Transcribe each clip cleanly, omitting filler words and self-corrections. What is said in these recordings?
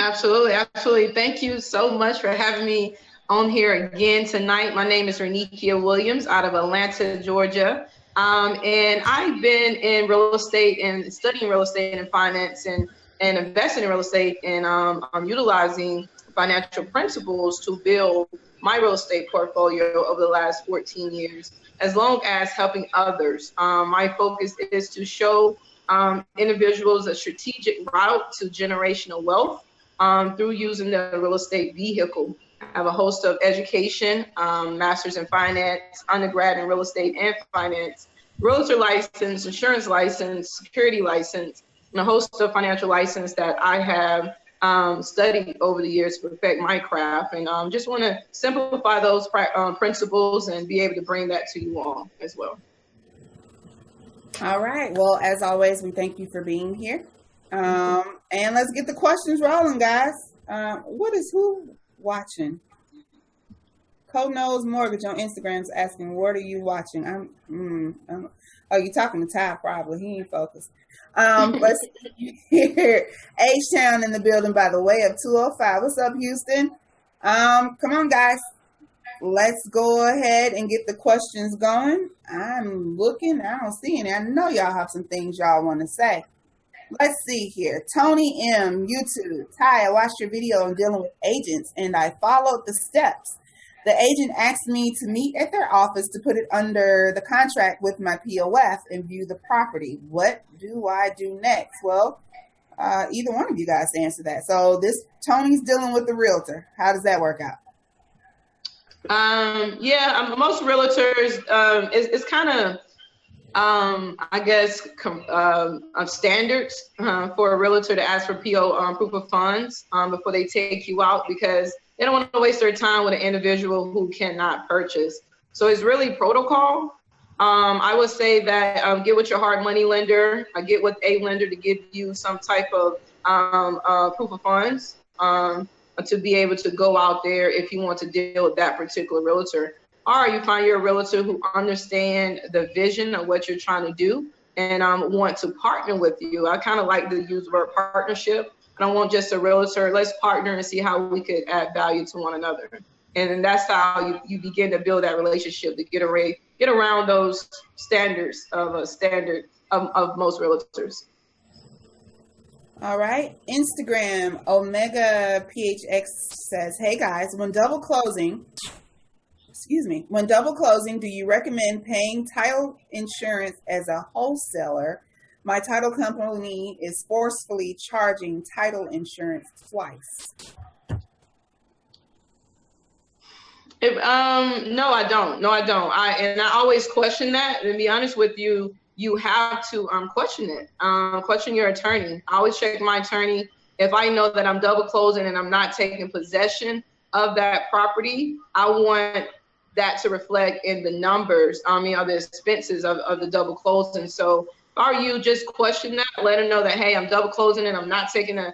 Absolutely, absolutely. Thank you so much for having me on here again tonight. My name is Renikia Williams out of Atlanta, Georgia. And I've been in real estate and studying real estate and finance and investing in real estate, and I'm utilizing financial principles to build my real estate portfolio over the last 14 years, as long as helping others. My focus is to show individuals a strategic route to generational wealth through using the real estate vehicle. I have a host of education, master's in finance, undergrad in real estate and finance, realtor license, insurance license, security license, and a host of financial license that I have studied over the years to perfect my craft. And just want to simplify those principles and be able to bring that to you all as well. All right. Well, as always, we thank you for being here. And let's get the questions rolling, guys. What is who watching? Code Knows Mortgage on Instagram is asking, what are you watching? Oh, you're talking to Ty, probably. He ain't focused. Let's hear H-Town in the building by the way of 205. What's up, Houston? Come on, guys. Let's go ahead and get the questions going. I'm looking. I don't see any. I know y'all have some things y'all want to say. Let's see here. Tony M, YouTube. Ty, I watched your video on dealing with agents, and I followed the steps. The agent asked me to meet at their office to put it under the contract with my POF and view the property. What do I do next? Well, either one of you guys answer that. So this Tony's dealing with the realtor. How does that work out? Most realtors, it's kind of, I guess, standards for a realtor to ask for PO proof of funds before they take you out, because they don't want to waste their time with an individual who cannot purchase. So it's really protocol. I would say that get with your hard money lender, get with a lender to give you some type of proof of funds to be able to go out there if you want to deal with that particular realtor. Or you find you're a realtor who understand the vision of what you're trying to do and want to partner with you. I kind of like to use the word partnership. I don't want just a realtor. Let's partner and see how we could add value to one another. And that's how you begin to build that relationship, to get around those standards of most realtors. All right. Instagram, Omega PHX says, hey guys, when double closing, do you recommend paying title insurance as a wholesaler? My title company is forcefully charging title insurance twice. No, I don't. I always question that. And to be honest with you, you have to question it. Question your attorney. I always check my attorney. If I know that I'm double closing and I'm not taking possession of that property, I want that to reflect in the numbers, of the expenses of the double closing. So are you just question that, let them know that, hey, I'm double closing and I'm not taking it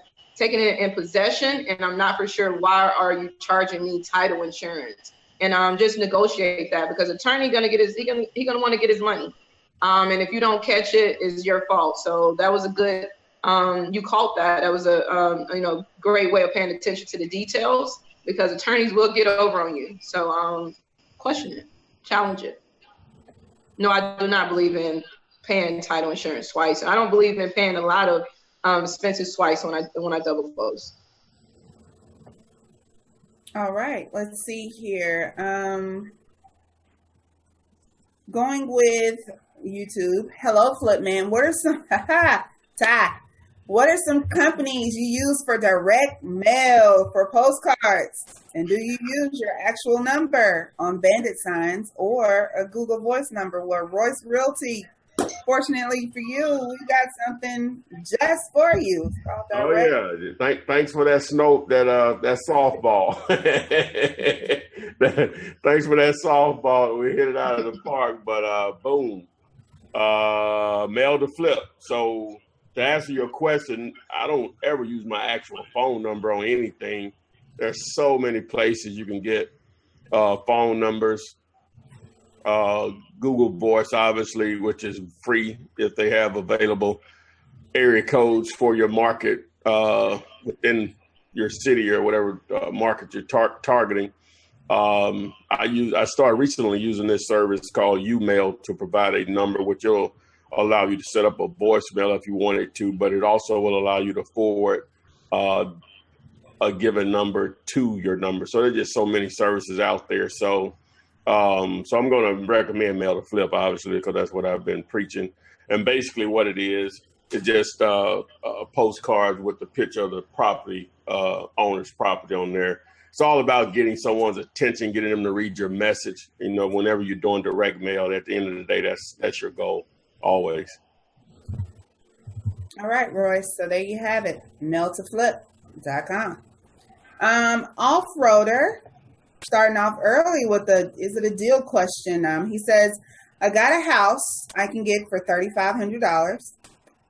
in possession, and I'm not for sure why are you charging me title insurance? And just negotiate that, because attorney gonna get he gonna want to get his money. And if you don't catch it, it's your fault. So that was a good, you caught that. That was a great way of paying attention to the details, because attorneys will get over on you. So question it, challenge it. No, I do not believe in paying title insurance twice. I don't believe in paying a lot of expenses twice when I double close. All right, let's see here. Going with YouTube. Hello, Flipman. What are some Ty? What are some companies you use for direct mail for postcards? And do you use your actual number on bandit signs or a Google Voice number where Royce Realty? Fortunately for you, we got something just for you. Oh yeah! Thanks for that that softball. Thanks for that softball. We hit it out of the park, but boom, mail to Flip. So to answer your question, I don't ever use my actual phone number on anything. There's so many places you can get phone numbers. Google Voice, obviously, which is free if they have available area codes for your market within your city or whatever market you're targeting. I started recently using this service called Umail to provide a number, which will allow you to set up a voicemail if you wanted to, but it also will allow you to forward a given number to your number. So there's just so many services out there. So I'm going to recommend Mail to Flip, obviously, because that's what I've been preaching. And basically what it is just postcards with the picture of the property, owner's property on there. It's all about getting someone's attention, getting them to read your message. You know, whenever you're doing direct mail, at the end of the day, that's your goal, always. All right, Royce. So there you have it. mailtoflip.com. Off-roader, starting off early with is it a deal question? He says, I got a house I can get for $3,500.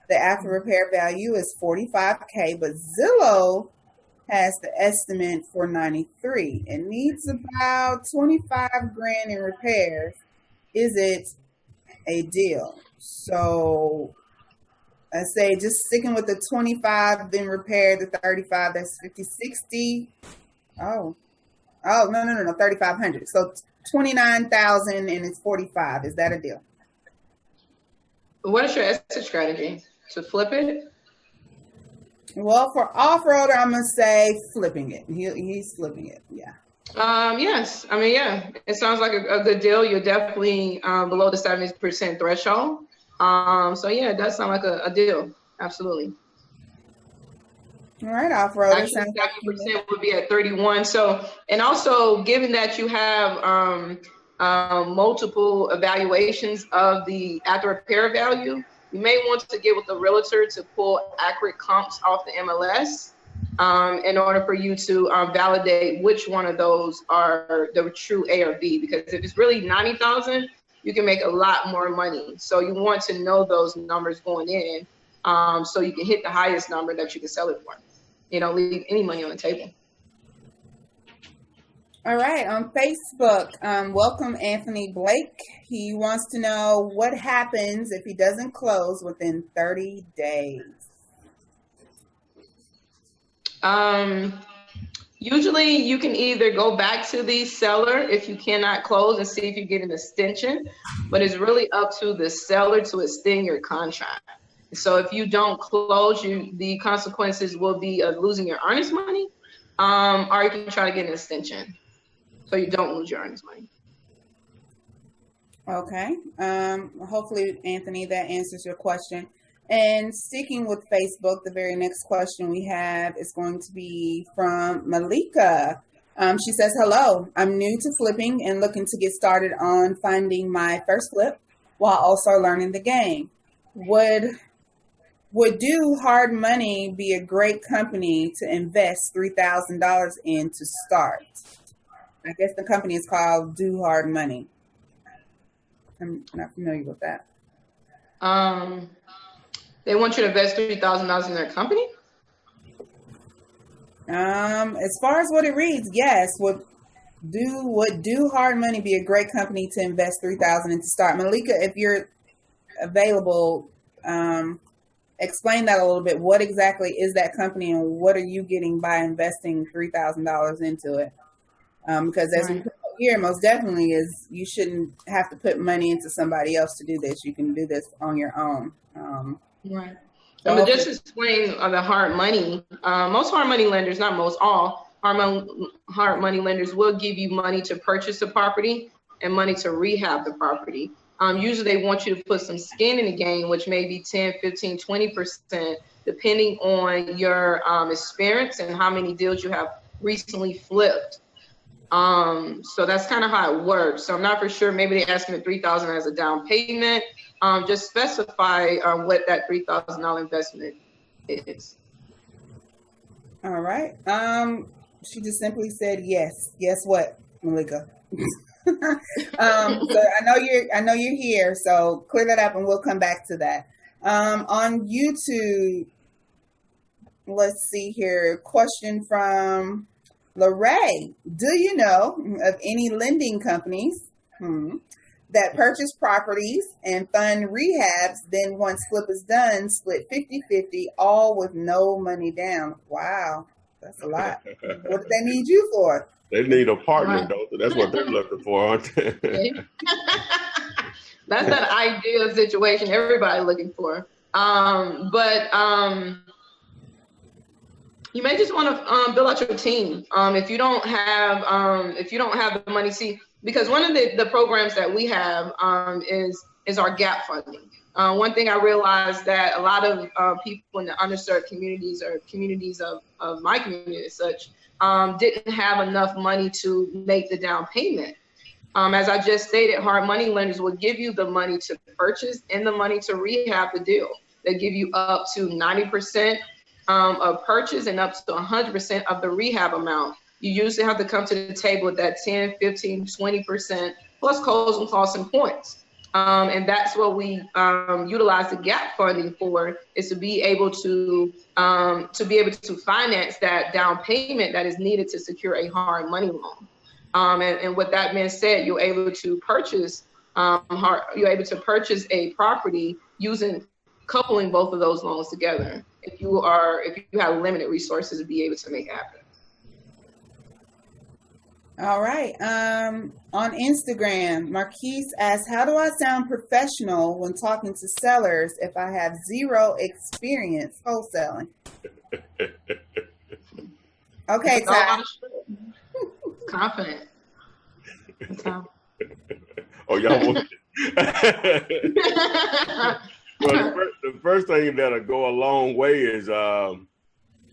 The after repair value is $45K, but Zillow has the estimate for $93. It needs about $25,000 in repairs. Is it a deal? So I say just sticking with the 25, then repair the 35. That's 50, 60. No, 3,500. So 29,000 and it's 45. Is that a deal? What is your exit strategy? To flip it? Well, for off-roader, I'm gonna say flipping it. He's flipping it. Yeah. Yes. I mean, yeah. It sounds like a good deal. You're definitely below the 70% threshold. So yeah, it does sound like a deal. Absolutely. All right, off-roader. Actually, 70% would be at 31. So, and also given that you have multiple evaluations of the after repair value, you may want to get with the realtor to pull accurate comps off the MLS in order for you to validate which one of those are the true A or B. Because if it's really 90,000, you can make a lot more money. So you want to know those numbers going in so you can hit the highest number that you can sell it for. You don't leave any money on the table. All right, on Facebook, welcome Anthony Blake. He wants to know what happens if he doesn't close within 30 days. Usually you can either go back to the seller if you cannot close and see if you get an extension, but it's really up to the seller to extend your contract. So if you don't close, the consequences will be of losing your earnest money, or you can try to get an extension so you don't lose your earnest money. Okay. Hopefully, Anthony, that answers your question. And sticking with Facebook, the very next question we have is going to be from Malika. She says, hello, I'm new to flipping and looking to get started on finding my first flip while also learning the game. Would Do Hard Money be a great company to invest $3,000 in to start? I guess the company is called Do Hard Money. I'm not familiar with that. They want you to invest $3,000 in their company? As far as what it reads, yes. Would Do Hard Money be a great company to invest $3,000 in to start? Malika, if you're available, explain that a little bit. What exactly is that company and what are you getting by investing $3,000 into it? Because as we put here, most definitely is you shouldn't have to put money into somebody else to do this. You can do this on your own. Right. So just explain the hard money. Most hard money lenders, not most, all hard money lenders will give you money to purchase the property and money to rehab the property. Usually they want you to put some skin in the game, which may be 10, 15, 20%, depending on your experience and how many deals you have recently flipped. So that's kind of how it works. So I'm not for sure. Maybe they're asking for $3,000 as a down payment. Just specify what that $3,000 investment is. All right. She just simply said yes. Guess what, Malika? So I know you're here. So clear that up, and we'll come back to that. On YouTube, let's see here. Question from Lorraine. Do you know of any lending companies that purchase properties and fund rehabs, then once flip is done, split 50-50, all with no money down? Wow. That's a lot. What do they need you for? They need a partner, don't they? That's what they're looking for, aren't they? That's that ideal situation everybody looking for. But you may just want to build out your team. If you don't have the money, see, because one of the programs that we have is our gap funding. One thing I realized that a lot of people in the underserved communities or communities of my community as such didn't have enough money to make the down payment. As I just stated, hard money lenders will give you the money to purchase and the money to rehab the deal. They give you up to 90% of purchase and up to 100% of the rehab amount. You usually have to come to the table with that 10, 15, 20% plus closing costs and points. And that's what we utilize the gap funding for, is to be able to finance that down payment that is needed to secure a hard money loan. And with that being said, you're able to purchase a property coupling both of those loans together. If you have limited resources to be able to make it happen. All right. On Instagram, Marquise asks, how do I sound professional when talking to sellers if I have zero experience wholesaling? Okay, Ty. Confident. Oh, y'all want Well, the first thing that'll go a long way is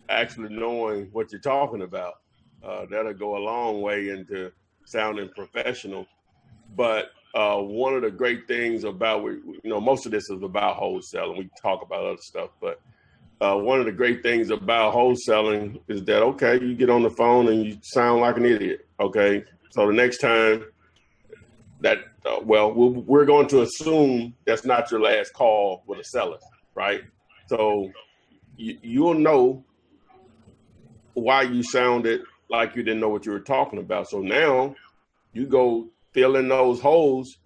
actually knowing what you're talking about. That'll go a long way into sounding professional. But one of the great things about, most of this is about wholesaling. We talk about other stuff, but one of the great things about wholesaling is that, okay, you get on the phone and you sound like an idiot. Okay. So the next time that, we're going to assume that's not your last call with a seller, right? So you'll know why you sounded like you didn't know what you were talking about. So now you go fill in those holes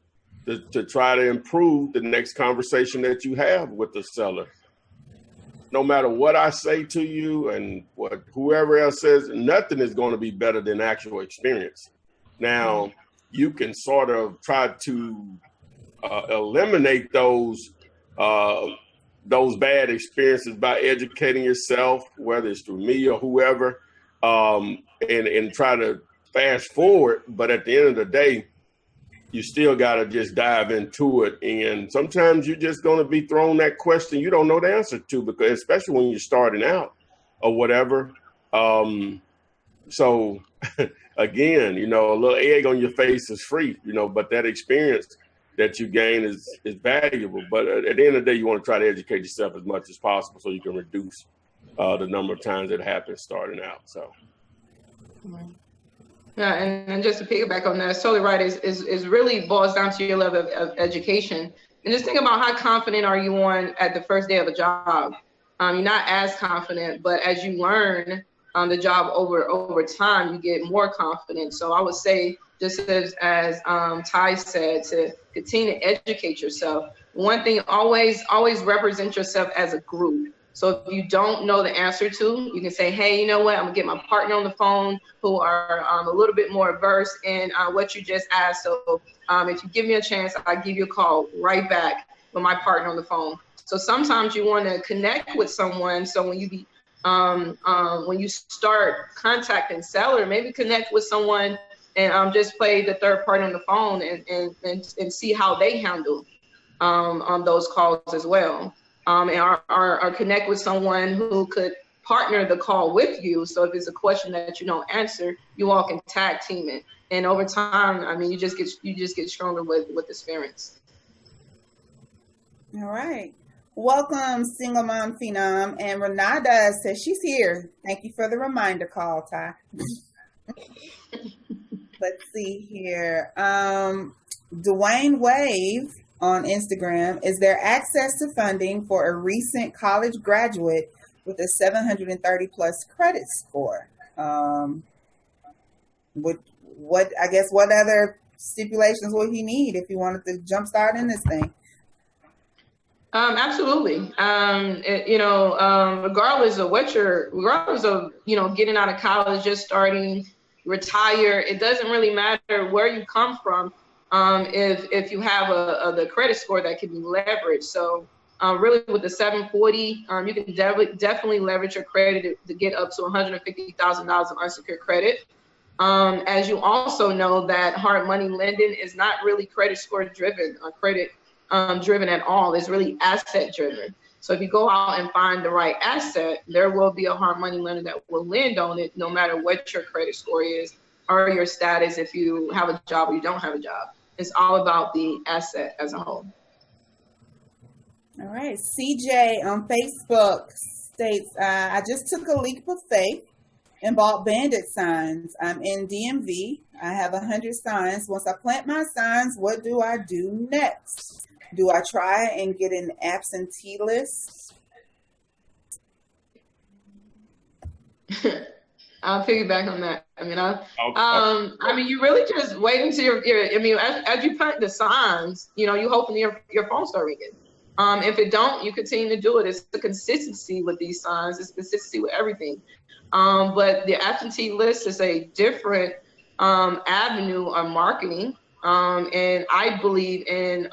to try to improve the next conversation that you have with the seller. No matter what I say to you and what whoever else says, nothing is going to be better than actual experience. Now, you can sort of try to eliminate those bad experiences by educating yourself, whether it's through me or whoever, and try to fast forward. But at the end of the day, you still got to just dive into it. And sometimes you're just going to be thrown that question you don't know the answer to, because especially when you're starting out or whatever. So again, a little egg on your face is free, but that experience that you gain is valuable. But at the end of the day, you want to try to educate yourself as much as possible so you can reduce the number of times it happens starting out. So. Yeah, and just to piggyback on that, it's totally right. Is really boils down to your level of education. And just think about how confident are you at the first day of a job. You're not as confident, but as you learn the job over time, you get more confident. So I would say, just as Ty said, to continue to educate yourself. One thing, always represent yourself as a group. So if you don't know the answer to, you can say, hey, you know what? I'm gonna get my partner on the phone who are a little bit more versed in what you just asked. So if you give me a chance, I'll give you a call right back with my partner on the phone. So sometimes you want to connect with someone. So when you start contacting seller, maybe connect with someone and just play the third party on the phone and see how they handle those calls as well. And connect with someone who could partner the call with you. So if it's a question that you don't answer, you all can tag team it. And over time, you just get stronger with experience. All right. Welcome, Single Mom Phenom. And Renata says she's here. Thank you for the reminder call, Ty. Let's see here. Dwayne Wave on Instagram, is there access to funding for a recent college graduate with a 730 plus credit score? What other stipulations will he need if he wanted to jumpstart in this thing? Absolutely. Regardless of getting out of college, just starting, retire, it doesn't really matter where you come from. If you have the credit score that can be leveraged. So really with the 740, you can definitely leverage your credit to get up to $150,000 of unsecured credit. As you also know that hard money lending is not really credit score driven or credit driven at all. It's really asset driven. So if you go out and find the right asset, there will be a hard money lender that will lend on it no matter what your credit score is or your status, if you have a job or you don't have a job. It's all about the asset as a whole. All right. CJ on Facebook states, I just took a leap of faith and bought bandit signs. I'm in DMV. I have 100 signs. Once I plant my signs, what do I do next? Do I try and get an absentee list? I'll piggyback on that. You really just wait until as you plant the signs, you hoping your phone start ringing. If it don't, you continue to do it. It's the consistency with these signs. It's consistency with everything. But the absentee list is a different avenue of marketing, and I believe in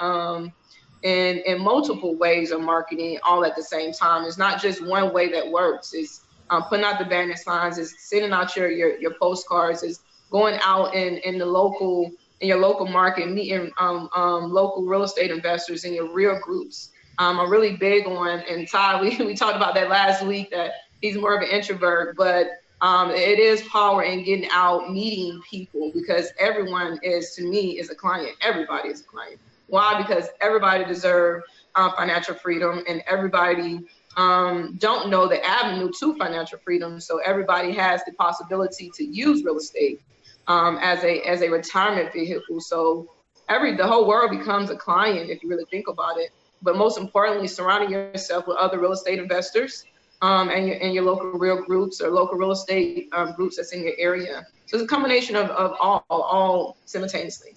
multiple ways of marketing all at the same time. It's not just one way that works. It's putting out the banner signs, is sending out your postcards, is going out in your local market, meeting local real estate investors in your real groups. I'm really big on, and Ty, we talked about that last week, that he's more of an introvert, but it is power in getting out, meeting people, because everyone to me is a client. Everybody is a client. Why? Because everybody deserves financial freedom, and everybody don't know the avenue to financial freedom. So everybody has the possibility to use real estate as a retirement vehicle. So the whole world becomes a client if you really think about it. But most importantly, surrounding yourself with other real estate investors and your local real groups or local real estate groups that's in your area. So it's a combination of all simultaneously.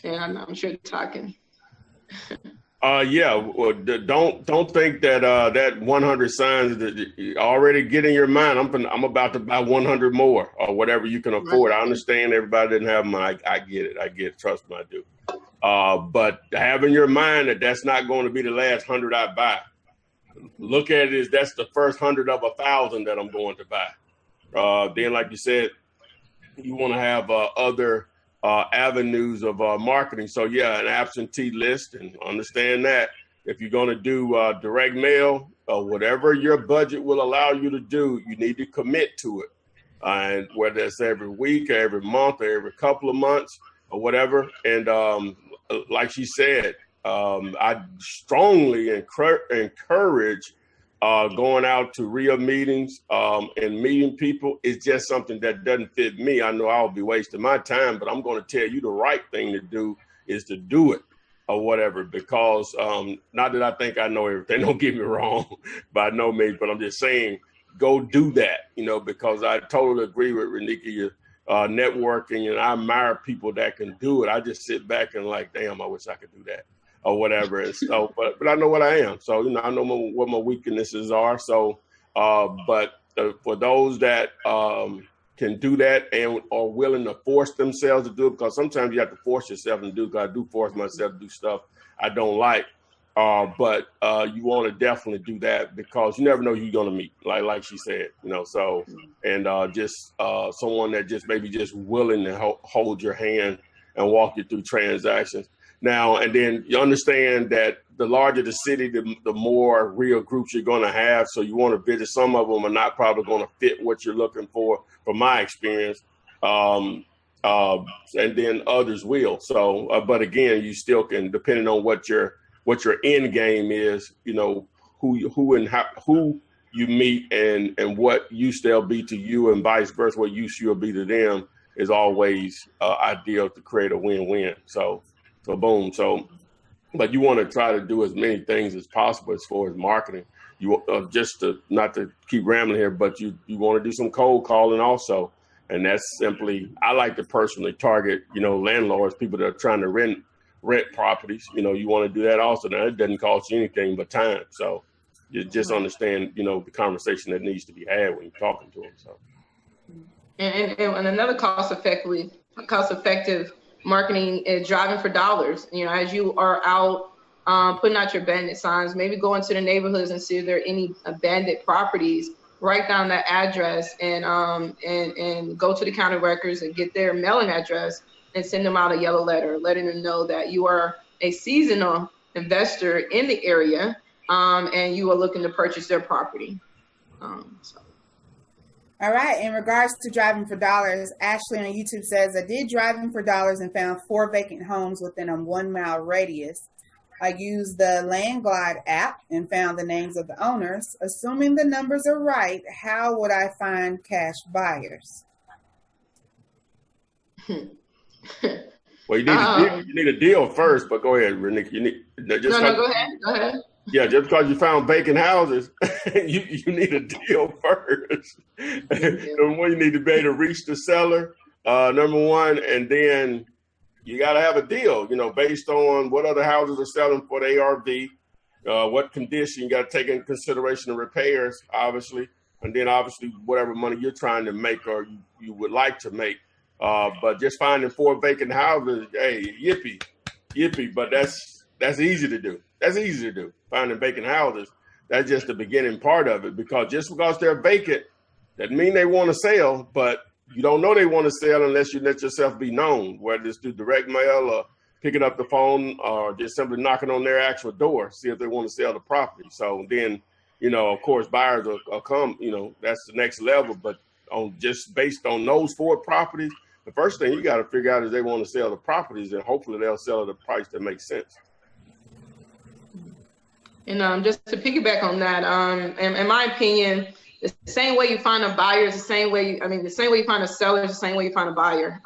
And I'm sure Todd can. Well, don't think that that 100 signs that you already get in your mind. I'm about to buy 100 more or whatever you can afford. Right. I understand everybody didn't have them. I get it. Trust me, I do. But have in your mind that that's not going to be the last 100 I buy. Look at it as that's the first 100 of 1,000 that I'm going to buy. Then, like you said, you want to have other avenues of marketing. So an absentee list, and understand that if you're going to do direct mail or whatever your budget will allow you to do, you need to commit to it. And whether it's every week or every month or every couple of months or whatever. And like she said, I strongly encourage going out to real meetings and meeting people. Is just something that doesn't fit me. I know I'll be wasting my time, but I'm going to tell you the right thing to do is to do it or whatever, because not that I think I know everything, don't get me wrong, by no means, but I'm just saying, go do that, because I totally agree with Renika, networking, and I admire people that can do it. I just sit back and like, damn, I wish I could do that or whatever. And so, but I know what I am. So, I know what my weaknesses are. So, but for those that can do that and are willing to force themselves to do it, because sometimes you have to force yourself to do, because I do force myself to do stuff I don't like. But you want to definitely do that, because you never know who you're going to meet, like she said, so, and just someone that just maybe just willing to hold your hand and walk you through transactions. Now, and then you understand that the larger the city, the more real groups you're going to have. So you want to visit. Some of them are not probably going to fit what you're looking for, from my experience. And then others will. So, but again, you still can, depending on what your end game is, who you meet and what use they'll be to you, and vice versa, what use you'll be to them, is always ideal to create a win-win. So boom. So, but you want to try to do as many things as possible as far as marketing. You just to, not to keep rambling here, but you want to do some cold calling also. And that's simply, I like to personally target, landlords, people that are trying to rent properties, you know, you want to do that also. Now, it doesn't cost you anything but time. So you just understand, you know, the conversation that needs to be had when you're talking to them. So. And another cost-effective marketing is driving for dollars. You know, as you are out putting out your abandoned signs, maybe go into the neighborhoods and see if there are any abandoned properties. Write down that address and go to the county records and get their mailing address and send them out a yellow letter, letting them know that you are a seasonal investor in the area and you are looking to purchase their property. So. All right. In regards to driving for dollars, Ashley on YouTube says, I did driving for dollars and found 4 vacant homes within a 1 mile radius. I used the Landglide app and found the names of the owners. Assuming the numbers are right, how would I find cash buyers? Well, you need a deal first, but go ahead, Renik. Go ahead. Yeah, just because you found vacant houses, you need a deal first. Number one, you need to be able to reach the seller, number one, and then you got to have a deal, you know, based on what other houses are selling for the ARV, what condition you got to take into consideration the repairs, obviously, and then obviously whatever money you're trying to make or you would like to make. But just finding 4 vacant houses, hey, yippee, but that's easy to do. That's easy to do. Finding vacant houses, that's just the beginning part of it, because just because they're vacant, that mean they want to sell, but you don't know they want to sell unless you let yourself be known, whether it's through direct mail or picking up the phone or just simply knocking on their actual door, see if they want to sell the property. So then, you know, of course, buyers will come, you know, that's the next level. But just based on those 4 properties, the first thing you got to figure out is they want to sell the properties, and hopefully they'll sell at a price that makes sense. And just to piggyback on that, in my opinion, the same way you find a buyer is the same way you find a seller is the same way you find a buyer.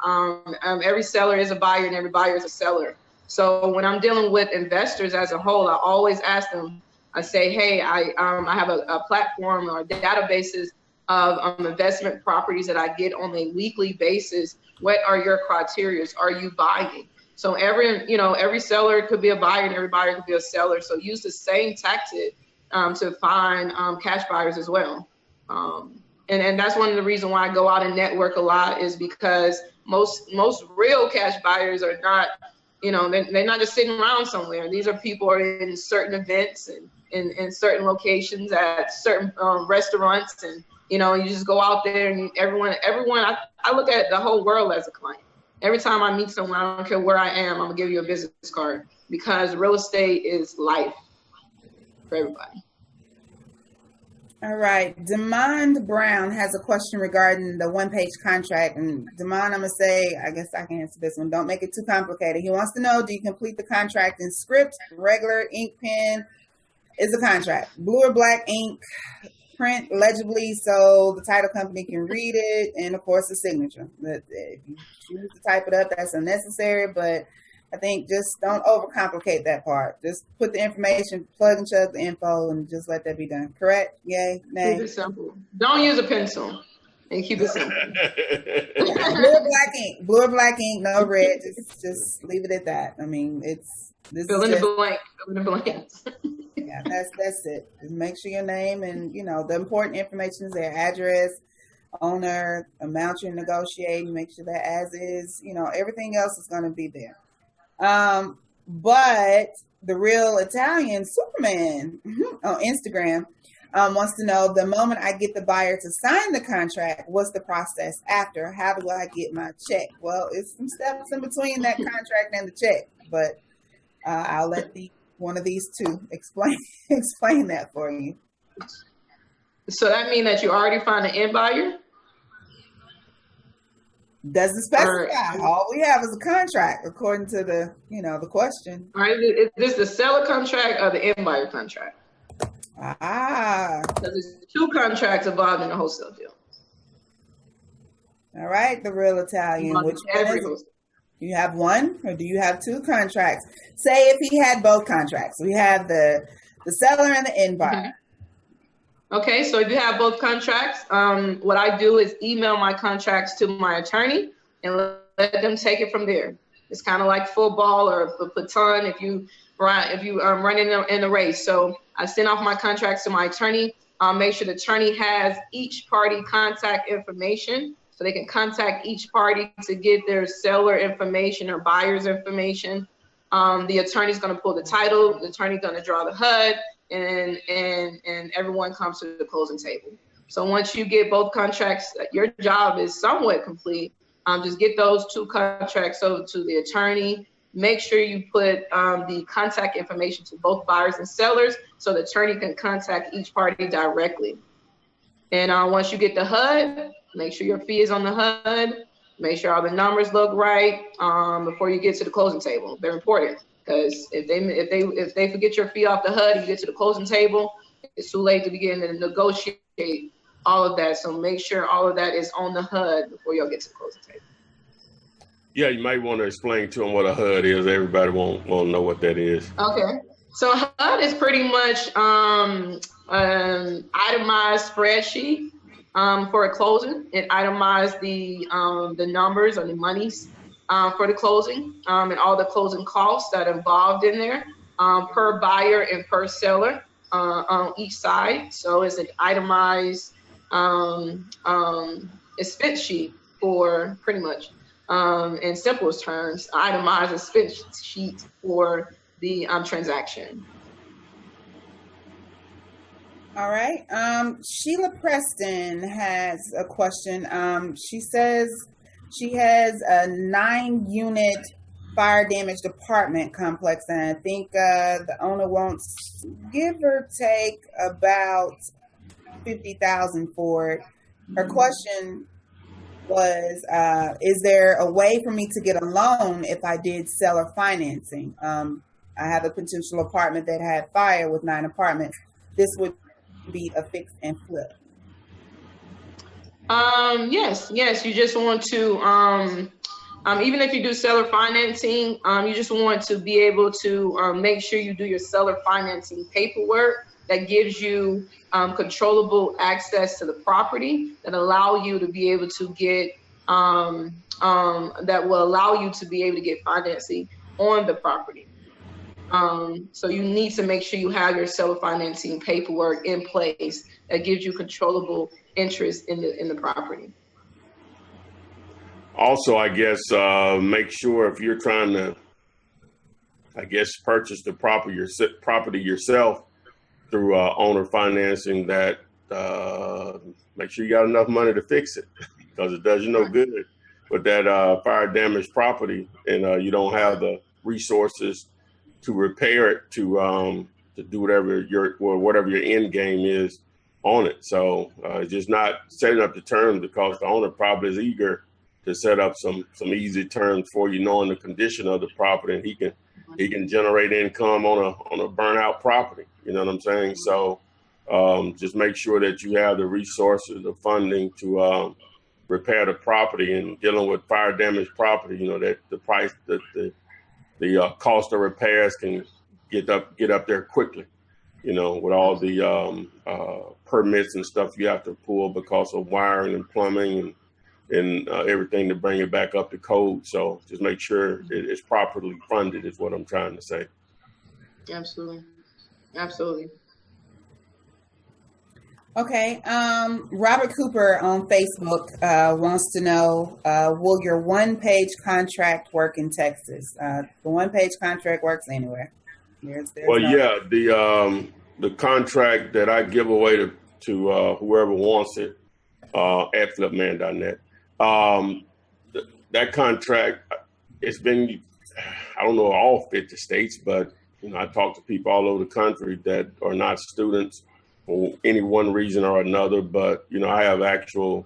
Every seller is a buyer and every buyer is a seller. So when I'm dealing with investors as a whole, I always ask them, I say, hey, I have a platform or databases of investment properties that I get on a weekly basis. What are your criteria? Are you buying? So every seller could be a buyer and every buyer could be a seller. So use the same tactic to find cash buyers as well. And that's one of the reasons why I go out and network a lot, is because most real cash buyers are not, you know, they're not just sitting around somewhere. These are people who are in certain events and in certain locations at certain restaurants, and you know, you just go out there and everyone. I look at the whole world as a client. Every time I meet someone, I don't care where I am, I'm gonna give you a business card, because real estate is life for everybody. All right. Demond Brown has a question regarding the 1-page contract. And Demond, I'm going to say, I guess I can answer this one. Don't make it too complicated. He wants to know, do you complete the contract in script, regular, ink pen? Is a contract blue or black ink, print legibly so the title company can read it, and of course the signature. If you choose to type it up, that's unnecessary, but I think just don't overcomplicate that part. Just put the information, plug and chug the info, and just let that be done. Correct? Yay? Nay? Keep it simple. Don't use a pencil, and keep it simple. Blue or black ink, no red. Just leave it at that. I mean, fill in the blanks. Yeah, that's it. Just make sure your name and, you know, the important information is their address, owner, amount you're negotiating, make sure that as is, you know, everything else is going to be there. But the real Italian Superman on Instagram wants to know, the moment I get the buyer to sign the contract, what's the process after? How do I get my check? Well, it's some steps in between that contract and the check, but I'll let one of these two explain that for you. So that means that you already found an end buyer? Doesn't specify. All we have is a contract, according to the question. All right, is this the seller contract or the end buyer contract? Because there's 2 contracts involved in a wholesale deal. All right, the real Italian. Which one is it? Do you have one or do you have 2 contracts? Say if he had both contracts. We have the seller and the end buyer. Okay, so if you have both contracts, what I do is email my contracts to my attorney and let them take it from there. It's kind of like football or baton if you run in a race. So I send off my contracts to my attorney. Make sure the attorney has each party contact information so they can contact each party to get their seller information or buyer's information. The attorney's going to pull the title. The attorney's going to draw the HUD, and everyone comes to the closing table. So once you get both contracts, your job is somewhat complete. Just get those 2 contracts over to the attorney. Make sure you put the contact information to both buyers and sellers so the attorney can contact each party directly. And once you get the HUD, make sure your fee is on the HUD. Make sure all the numbers look right before you get to the closing table. They're important because if they forget your fee off the HUD, you get to the closing table, it's too late to begin to negotiate all of that. So make sure all of that is on the HUD before y'all get to the closing table. Yeah, you might want to explain to them what a HUD is. Everybody won't know what that is. Okay. So HUD is pretty much an itemized spreadsheet for a closing. It itemized the numbers or the monies for the closing and all the closing costs that are involved in there per buyer and per seller on each side. So it's an itemized expense sheet for pretty much, in simplest terms, itemized expense sheet for the transaction. All right. Sheila Preston has a question. She says she has a 9-unit fire damaged apartment complex, and I think the owner wants, give or take, about $50,000 for it. Her question was, is there a way for me to get a loan if I did seller financing? I have a potential apartment that had fire with 9 apartments. This would be a fix and flip. Yes. You just want to, even if you do seller financing, you just want to be able to make sure you do your seller financing paperwork that gives you controllable access to the property that allow you to be able to get, that will allow you to be able to get financing on the property. So you need to make sure you have your seller financing paperwork in place that gives you controllable interest in the property. Also, I guess, make sure if you're trying to, purchase the property yourself through owner financing, that make sure you got enough money to fix it, because it does you no good with that fire damaged property and you don't have the resources to repair it, to do whatever your end game is on it. So just not setting up the terms, because the owner probably is eager to set up some easy terms for you, knowing the condition of the property, and he can generate income on a burnout property. You know what I'm saying? So just make sure that you have the resources, the funding to repair the property. And dealing with fire damaged property, you know, that the price, the cost of repairs can get up there quickly, you know, with all the permits and stuff you have to pull because of wiring and plumbing and everything to bring it back up to code. So just make sure it's properly funded is what I'm trying to say. Absolutely. Okay. Robert Cooper on Facebook wants to know, will your one-page contract work in Texas? The one-page contract works anywhere. The contract that I give away to whoever wants it at flipman.net, that contract, it's been, I don't know all 50 states, but you know, I talk to people all over the country that are not students for any one reason or another, but you know, I have actual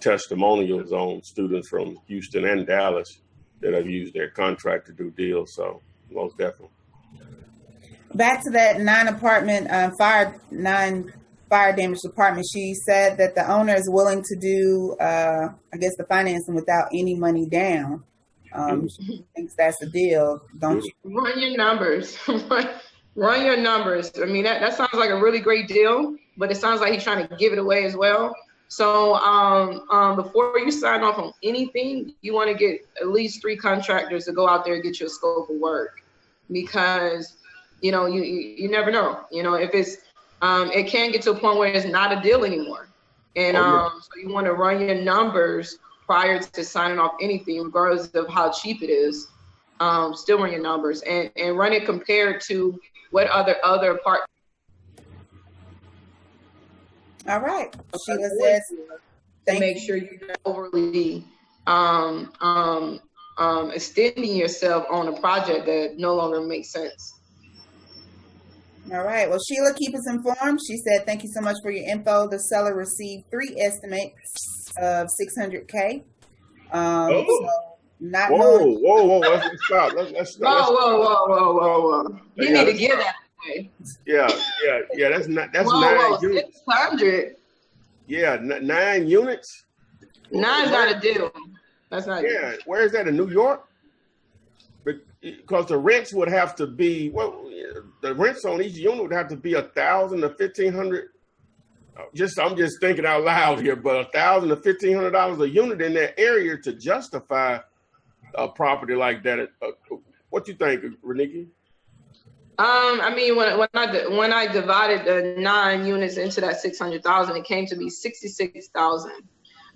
testimonials on students from Houston and Dallas that have used their contract to do deals. So most definitely. Back to that 9 fire damaged apartment. She said that the owner is willing to do, the financing without any money down. She thinks that's a deal. Don't you? Run your numbers. Run your numbers. I mean, that sounds like a really great deal, but it sounds like he's trying to give it away as well. So before you sign off on anything, you want to get at least 3 contractors to go out there and get you a scope of work, because you know you never know. You know, if it's it can get to a point where it's not a deal anymore, and so you want to run your numbers prior to signing off anything, regardless of how cheap it is. Still run your numbers and run it compared to what other part. All right. Sheila says, to make sure you're not overly extending yourself on a project that no longer makes sense. All right. Well, Sheila, keep us informed. She said, thank you so much for your info. The seller received 3 estimates of $600K. So not knowing. Whoa. Let's stop. Let's stop. Whoa. You need to give that away. Yeah. That's 9 units. 600. Yeah, 9 units. 9's not a deal. That's not. Yeah, where is that, in New York? Because the rents would have to be, the rents on each unit would have to be $1,000 to $1,500. I'm just thinking out loud here, but $1,000 to $1,500 a unit in that area to justify a property like that. What you think, Reniki? I mean, when I divided the 9 units into that 600,000, it came to be 66,000.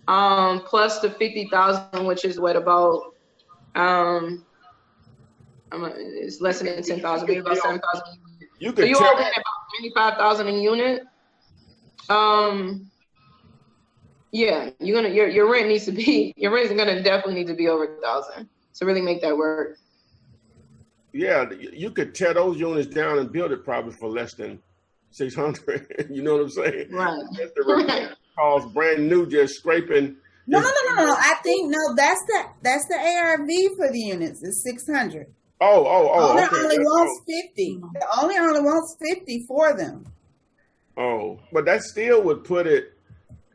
Plus the 50,000, which is what, about it's less than 10,000, maybe about 7,000. So you all at about 35,000 a unit. Yeah, your rent needs to be, your rent is gonna definitely need to be over 1,000 to really make that work. Yeah, you could tear those units down and build it probably for less than 600. You know what I'm saying? Right. Just the repair cost brand new, just scraping. No. I think that's the ARV for the units. It's 600. Oh. The only wants 50. The only wants 50 for them. Oh, but that still would put it.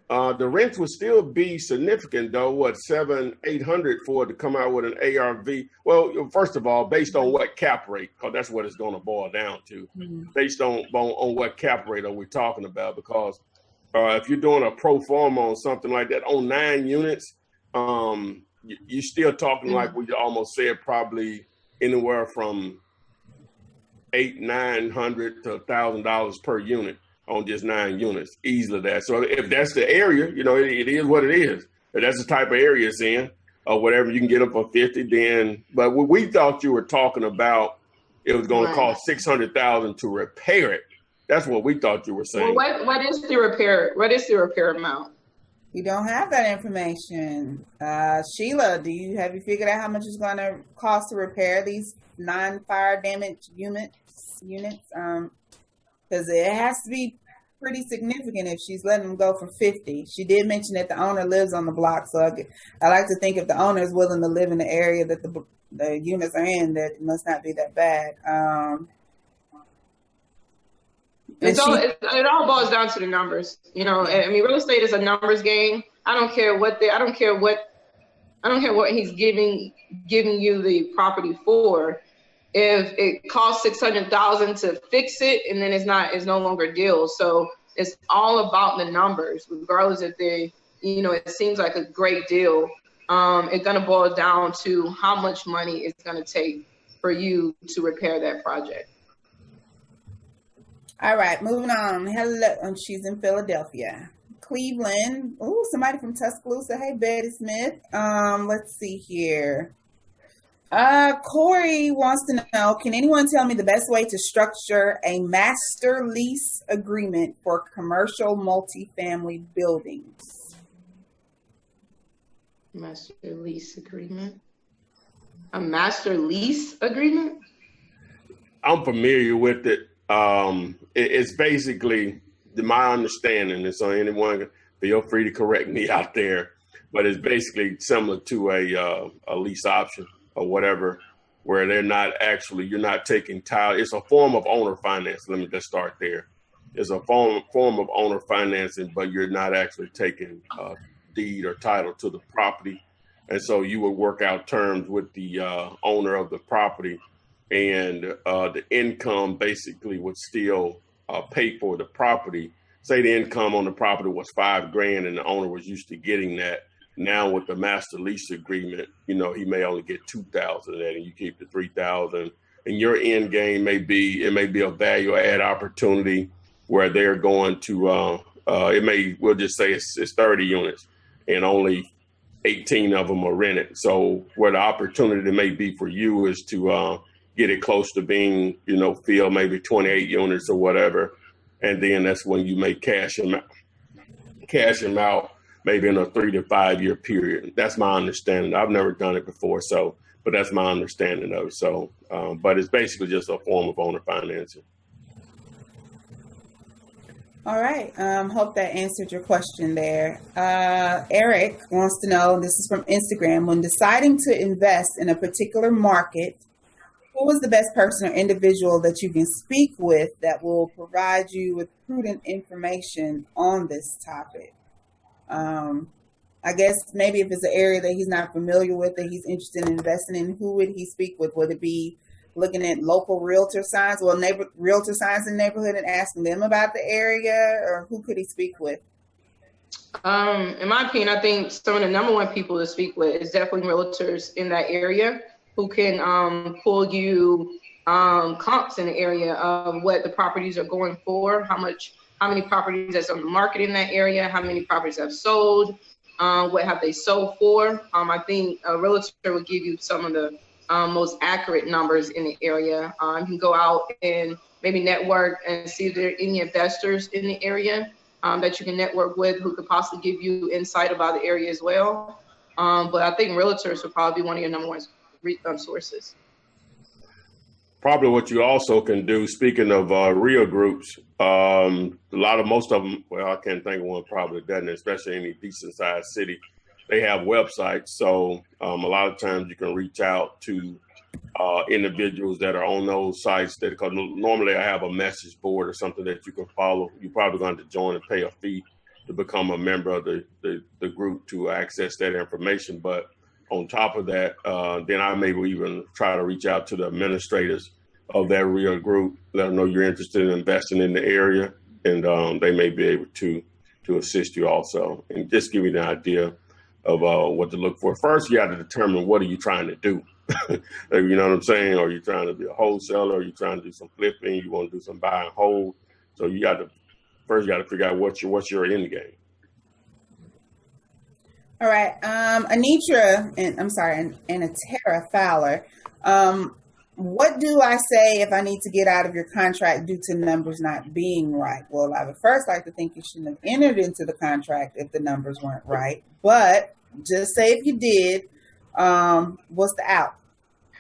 The rents would still be significant, though. What, $700-800 for it to come out with an ARV? Well, first of all, based on what cap rate, because that's what it's going to boil down to. Mm-hmm. Based on what cap rate are we talking about? Because if you're doing a pro forma on something like that on 9 units, you're still talking, like we almost said, probably anywhere from $800-900 to $1,000 per unit on just 9 units, easily that. So if that's the area, you know, it is what it is. If that's the type of area it's in, or whatever, you can get up for 50. Then, but we thought you were talking about, it was going to cost $600,000 to repair it. That's what we thought you were saying. Well, what is the repair? What is the repair amount? We don't have that information. Sheila, have you figured out how much it's going to cost to repair these 9 fire damaged units? Because it has to be pretty significant if she's letting them go for 50. She did mention that the owner lives on the block, so I like to think if the owner is willing to live in the area that the units are in, that it must not be that bad. It all boils down to the numbers. You know, I mean, real estate is a numbers game. I don't care what he's giving you the property for. If it costs $600,000 to fix it, and then it's no longer a deal. So it's all about the numbers, regardless if it seems like a great deal. It's gonna boil down to how much money it's gonna take for you to repair that project. All right, moving on. Hello, she's in Philadelphia. Cleveland. Oh, somebody from Tuscaloosa. Hey, Betty Smith. Let's see here. Corey wants to know, can anyone tell me the best way to structure a master lease agreement for commercial multifamily buildings? Master lease agreement? A master lease agreement? I'm familiar with it. It's basically my understanding, and so anyone feel free to correct me out there, but it's basically similar to a lease option or whatever, where you're not taking title. It's a form of owner finance. Let me just start there. It's a form of owner financing, but you're not actually taking deed or title to the property. And so you would work out terms with the owner of the property, and the income basically would still pay for the property. say the income on the property was $5,000 and the owner was used to getting that. Now with the master lease agreement, he may only get $2,000 of that, and you keep the $3,000. And your end game may be a value add opportunity where they're going to we'll just say it's 30 units and only 18 of them are rented. So where the opportunity may be for you is to get it close to being, fill maybe 28 units or whatever. And then that's when you may cash them out maybe in a 3 to 5 year period. That's my understanding. I've never done it before, but that's my understanding of it. So, but it's basically just a form of owner financing. All right. Hope that answered your question there. Eric wants to know, this is from Instagram, when deciding to invest in a particular market, who is the best person or individual that you can speak with that will provide you with prudent information on this topic? I guess maybe if it's an area that he's not familiar with, that he's interested in investing in, who would he speak with? Would it be looking at local realtor signs, realtor signs in the neighborhood and asking them about the area, or who could he speak with? In my opinion, I think some of the number one people to speak with is definitely realtors in that area who can pull you comps in the area of what the properties are going for, how many properties that's on the market in that area, how many properties have sold, what have they sold for. I think a realtor will give you some of the most accurate numbers in the area. You can go out and maybe network and see if there are any investors in the area that you can network with who could possibly give you insight about the area as well. But I think realtors will probably be one of your number one sources. Probably what you also can do, speaking of REIA groups, most of them, well, I can't think of one probably doesn't, especially any decent sized city. They have websites. So a lot of times you can reach out to individuals that are on those sites because normally I have a message board or something that you can follow. You're probably going to join and pay a fee to become a member of the group to access that information. But on top of that, then I may even try to reach out to the administrators of that REIA group, let them know you're interested in investing in the area, and they may be able to assist you also, and just give you the idea of what to look for. First, you have to determine what are you trying to do. You know what I'm saying? Are you trying to be a wholesaler? Are you trying to do some flipping? You want to do some buy and hold? So you got to figure out what's your end game. All right. Anitra, Anatara Fowler. What do I say if I need to get out of your contract due to numbers not being right? Well, I would first like to think you shouldn't have entered into the contract if the numbers weren't right. But just say if you did, what's the out?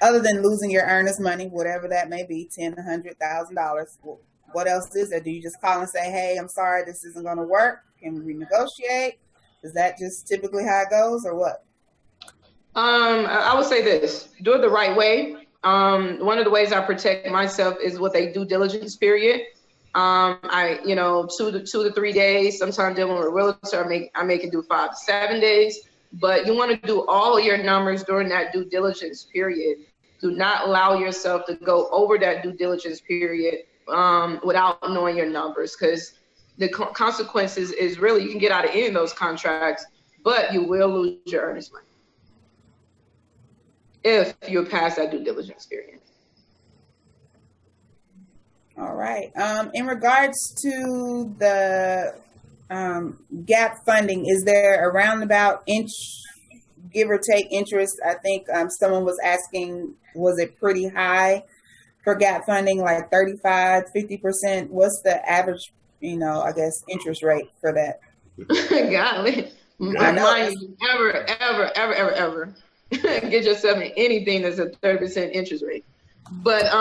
Other than losing your earnest money, whatever that may be, $10,000, $100,000. What else is there? Do you just call and say, hey, I'm sorry, this isn't going to work? Can we renegotiate? Is that just typically how it goes, or what? I would say this: do it the right way. One of the ways I protect myself is with a due diligence period. 2 to 3 days. Sometimes dealing with a realtor, I make it do 5 to 7 days. But you want to do all your numbers during that due diligence period. Do not allow yourself to go over that due diligence period without knowing your numbers, because the consequences is really you can get out of any of those contracts, but you will lose your earnest money if you pass that due diligence period. All right. In regards to the gap funding, is there a roundabout give or take interest? I think someone was asking, was it pretty high for gap funding, like 35, 50%? What's the average, interest rate for that? Golly. I know. Ever get yourself in anything that's a 30% interest rate. But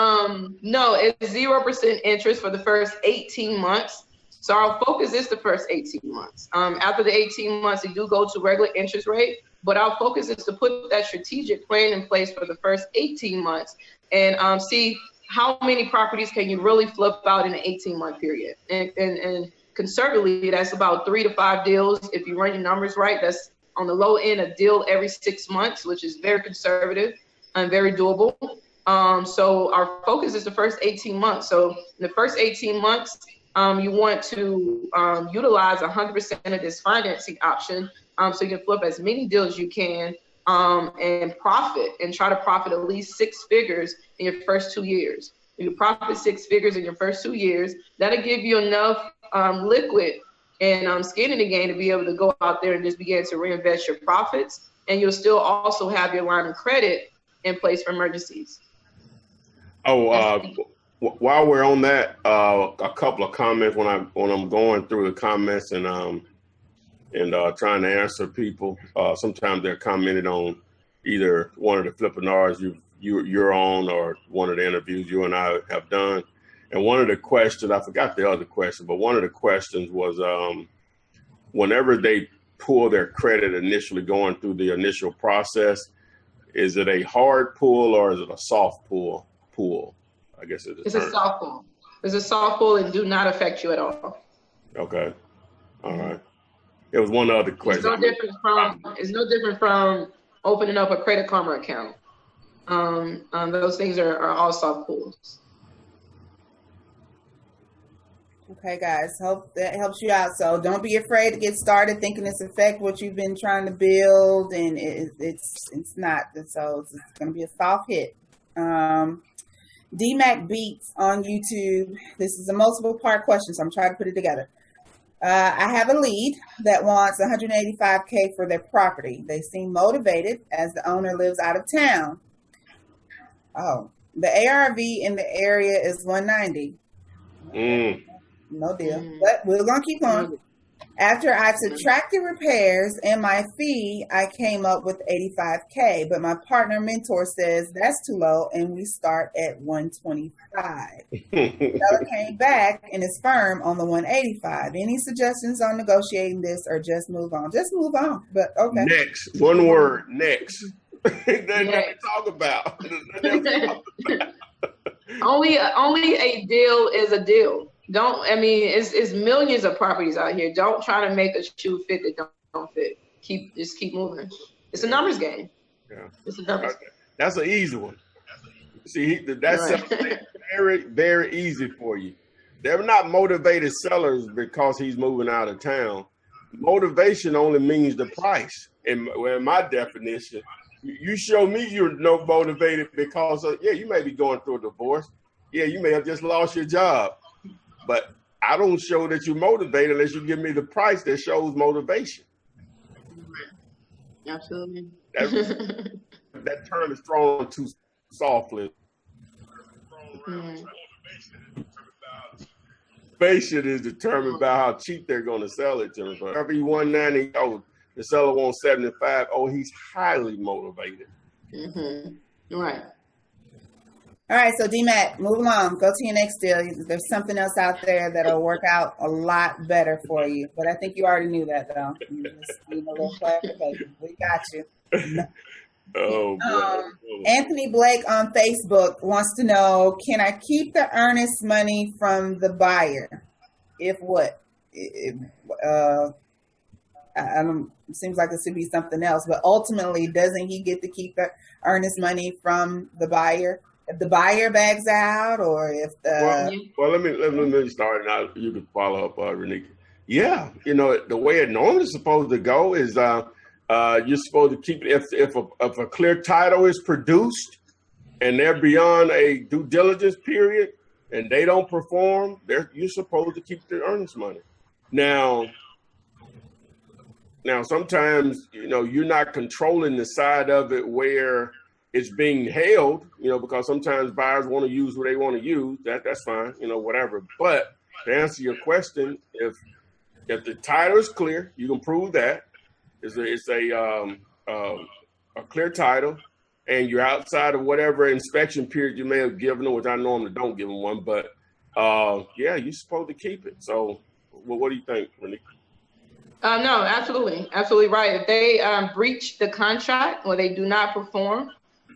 no, it's 0% interest for the first 18 months. So our focus is the first 18 months. After the 18 months, you do go to regular interest rate, but our focus is to put that strategic plan in place for the first 18 months and see how many properties can you really flip out in an 18-month period. And conservatively, that's about 3 to 5 deals. If you run your numbers right, that's on the low end, a deal every 6 months, which is very conservative and very doable. So our focus is the first 18 months. So in the first 18 months, you want to utilize 100% of this financing option, so you can flip as many deals as you can, and try to profit at least 6 figures in your first 2 years. If you profit 6 figures in your first 2 years, that'll give you enough liquid and skin in the game to be able to go out there and just begin to reinvest your profits. And you'll still also have your line of credit in place for emergencies. While we're on that, a couple of comments when I'm going through the comments and trying to answer people. Sometimes they're commented on either one of the Flipinars you're on or one of the interviews you and I have done. And one of the questions, I forgot the other question, but one of the questions was whenever they pull their credit initially going through the initial process, is it a hard pull or is it a soft pull? I guess it's a soft pull. It's a soft pull and do not affect you at all. Okay. All right. It was one other question. It's no different from opening up a Credit Karma account. Those things are all soft pulls. Okay, guys, hope that helps you out. So don't be afraid to get started thinking it's affect what you've been trying to build, and it's not. So it's going to be a soft hit. DMAC Beats on YouTube. This is a multiple part question, so I'm trying to put it together. I have a lead that wants $185K for their property. They seem motivated as the owner lives out of town. Oh, the ARV in the area is 190. No deal. But we're going to keep going. After I subtracted repairs and my fee, I came up with $85K. But my partner mentor says that's too low, and we start at $125. Seller came back and is firm on the $185. Any suggestions on negotiating this, or just move on? Just move on. But okay. Next. One word. Next. That's what we talk about. Only a deal is a deal. It's millions of properties out here. Don't try to make a shoe fit that don't fit. Just keep moving. It's a numbers game. Yeah. It's a numbers game. That's an easy one. See, that's very, very easy for you. They're not motivated sellers because he's moving out of town. Motivation only means the price. In my definition, you show me you're no motivated because you may be going through a divorce. Yeah, you may have just lost your job. But I don't show that you're motivated unless you give me the price that shows motivation. Absolutely. That term is thrown too softly. Motivation is determined by how cheap they're going to sell it to them. So every 190, the seller wants 75. He's highly motivated. Right. All right, so DMAT, move along. Go to your next deal. There's something else out there that'll work out a lot better for you. But I think you already knew that, though. Just need a little clarification. We got you. Anthony Blake on Facebook wants to know, can I keep the earnest money from the buyer? If what? It seems like it should be something else. But ultimately, doesn't he get to keep the earnest money from the buyer? If the buyer backs out, or if the let me start now. You can follow up, Renika. Yeah, the way it normally is supposed to go is you're supposed to keep it if a clear title is produced and they're beyond a due diligence period and they don't perform, you're supposed to keep the earnest money. Now sometimes you're not controlling the side of it where it's being held, because sometimes buyers want to use what they want to use. That's fine, whatever. But to answer your question, if the title is clear, you can prove that it's a clear title, and you're outside of whatever inspection period you may have given them, which I normally don't give them one. But you're supposed to keep it. So, what do you think, Renika? No, absolutely right. If they breach the contract or they do not perform,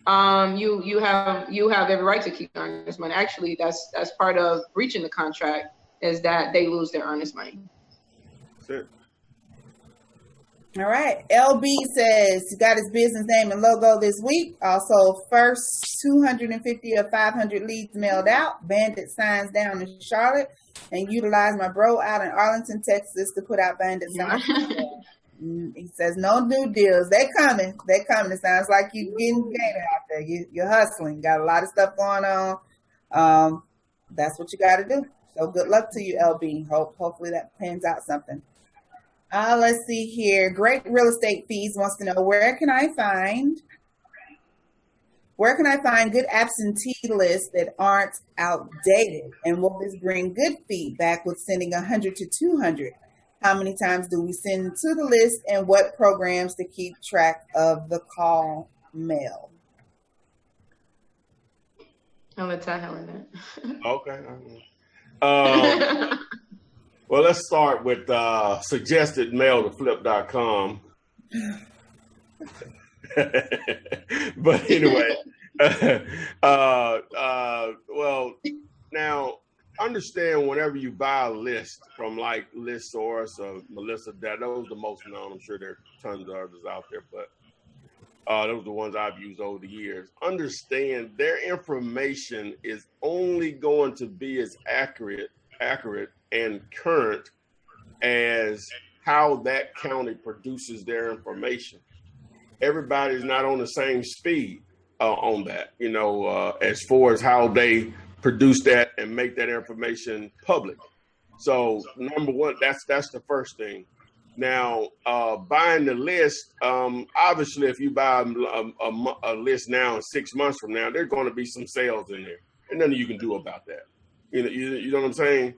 you have every right to keep earnest money. Actually, that's part of breaching the contract, is that they lose their earnest money. That's it. All right. LB says he got his business name and logo this week. Also, first 250 of 500 leads mailed out. Bandit signs down in Charlotte. and utilize my bro out in Arlington, Texas to put out bandit signs. He says, no new deals. They're coming. They're coming. It sounds like you're getting gated out there. You're hustling. Got a lot of stuff going on. That's what you got to do. So good luck to you, LB. Hopefully that pans out something. Let's see here. Great Real Estate Fees wants to know, where can I find good absentee lists that aren't outdated? And will this bring good feedback with sending 100 to 200? How many times do we send to the list, and what programs to keep track of the call mail? I'm going to tell Helen that. Okay. Well, let's start with suggested mail to flip.com. But anyway, well, now understand whenever you buy a list from like ListSource or Melissa, those are the most known. I'm sure there are tons of others out there, but those are the ones I've used over the years. Understand their information is only going to be as accurate and current as how that county produces their information. Everybody's not on the same speed on that, as far as how they produce that and make that information public. So number one, that's the first thing. Now, buying the list, obviously, if you buy a list now and 6 months from now, there's going to be some sales in there, and nothing you can do about that. You know what I'm saying?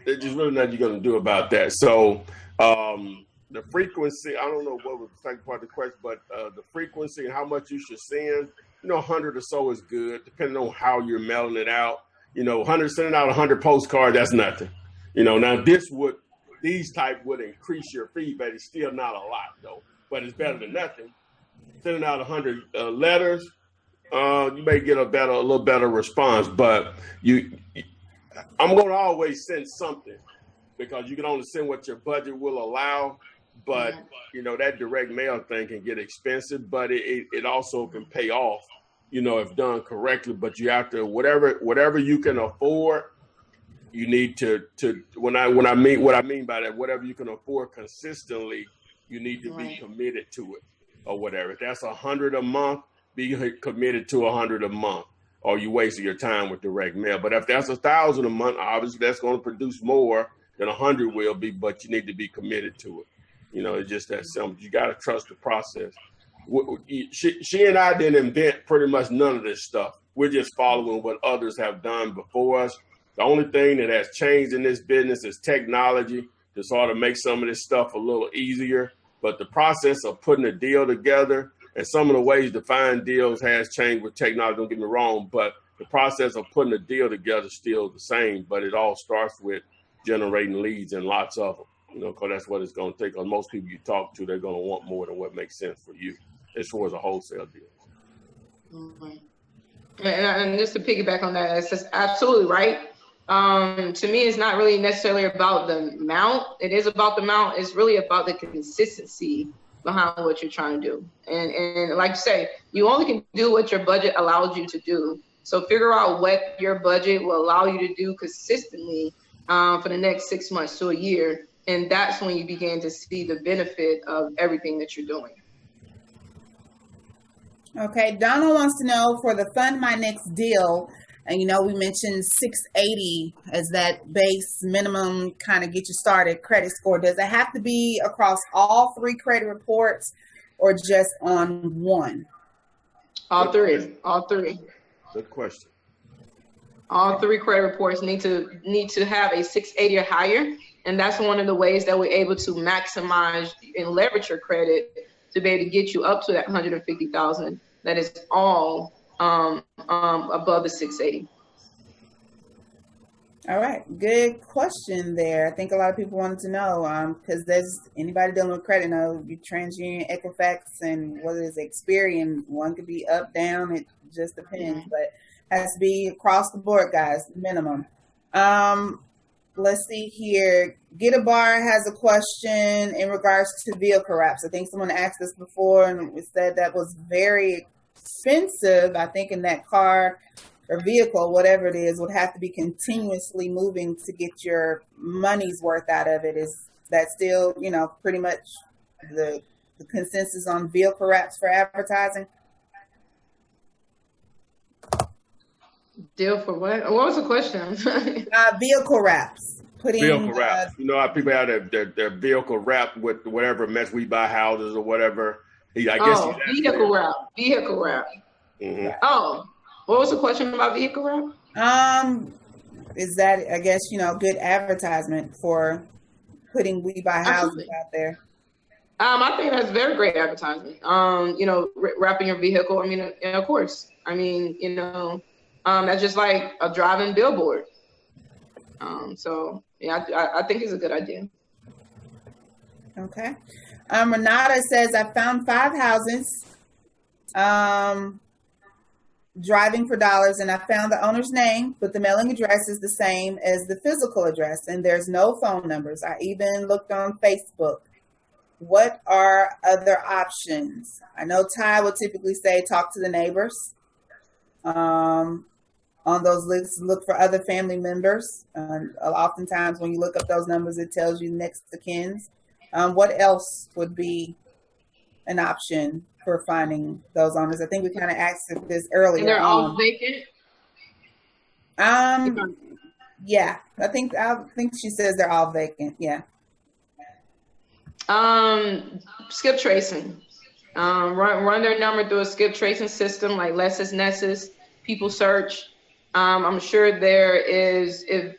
There's just really nothing you're going to do about that. So the frequency, I don't know what was the second part of the question, but the frequency and how much you should send, 100 or so is good, depending on how you're mailing it out. 100, sending out 100 postcards, that's nothing. Now these type would increase your fee, but it's still not a lot though. But it's better than nothing. Sending out 100 letters, you may get a little better response. But I'm going to always send something, because you can only send what your budget will allow. But that direct mail thing can get expensive, but it also can pay off, if done correctly. But you have to, whatever you can afford, you need to what I mean by that, whatever you can afford consistently, you need to be committed to it or whatever. If that's 100 a month, be committed to 100 a month, or you wasting your time with direct mail. But if that's 1,000 a month, obviously that's going to produce more than 100 will be, but you need to be committed to it. It's just that simple. You got to trust the process. She and I didn't invent pretty much none of this stuff. We're just following what others have done before us. The only thing that has changed in this business is technology to sort of make some of this stuff a little easier. But the process of putting a deal together and some of the ways to find deals has changed with technology. Don't get me wrong, but the process of putting a deal together is still the same. But it all starts with generating leads, and lots of them. Because that's what it's going to take. Because most people you talk to, they're going to want more than what makes sense for you as far as a wholesale deal. Mm-hmm. And just to piggyback on that, it's just absolutely right. To me, it's not really necessarily about the amount. It is about the amount. It's really about the consistency behind what you're trying to do. And like you say, you only can do what your budget allows you to do. So figure out what your budget will allow you to do consistently for the next 6 months to a year. And that's when you begin to see the benefit of everything that you're doing. Okay, Donald wants to know, for the Fund My Next deal, and we mentioned 680 as that base minimum kind of get you started credit score. Does it have to be across all 3 credit reports or just on one? All three. Good question. All 3 credit reports need to have a 680 or higher. And that's one of the ways that we're able to maximize and leverage your credit to be able to get you up to that 150,000. That is all above the 680. All right, good question there. I think a lot of people wanted to know, because there's anybody dealing with credit know you TransUnion, Equifax, and whether it's Experian, one could be up, down. It just depends, but has to be across the board, guys, minimum. Let's see here. Get a Bar has a question in regards to vehicle wraps. I think someone asked this before and it said that was very expensive. I think in that car or vehicle, whatever it is, would have to be continuously moving to get your money's worth out of it. Is that still, pretty much the consensus on vehicle wraps for advertising? Deal for what? What was the question? Vehicle wraps. Vehicle wraps. You know how people have their vehicle wrapped with whatever mess we buy houses or whatever. Vehicle wrap. Vehicle wrap. Mm-hmm. Oh, what was the question about vehicle wrap? Is that, I guess, good advertisement for putting We Buy Houses out there? I think that's very great advertisement. Wrapping your vehicle. I mean, of course. I mean, that's just like a driving billboard. So yeah, I think it's a good idea. Okay. Renata says, I found 5 houses driving for dollars, and I found the owner's name, but the mailing address is the same as the physical address, and there's no phone numbers. I even looked on Facebook. What are other options? I know Ty would typically say talk to the neighbors. On those lists, look for other family members. Oftentimes when you look up those numbers, it tells you next to kins. What else would be an option for finding those owners? I think we kind of asked this earlier. And they're all vacant? Yeah, I think she says they're all vacant. Yeah. Skip tracing. Run their number through a skip tracing system like LexisNexis, People Search. I'm sure there is, if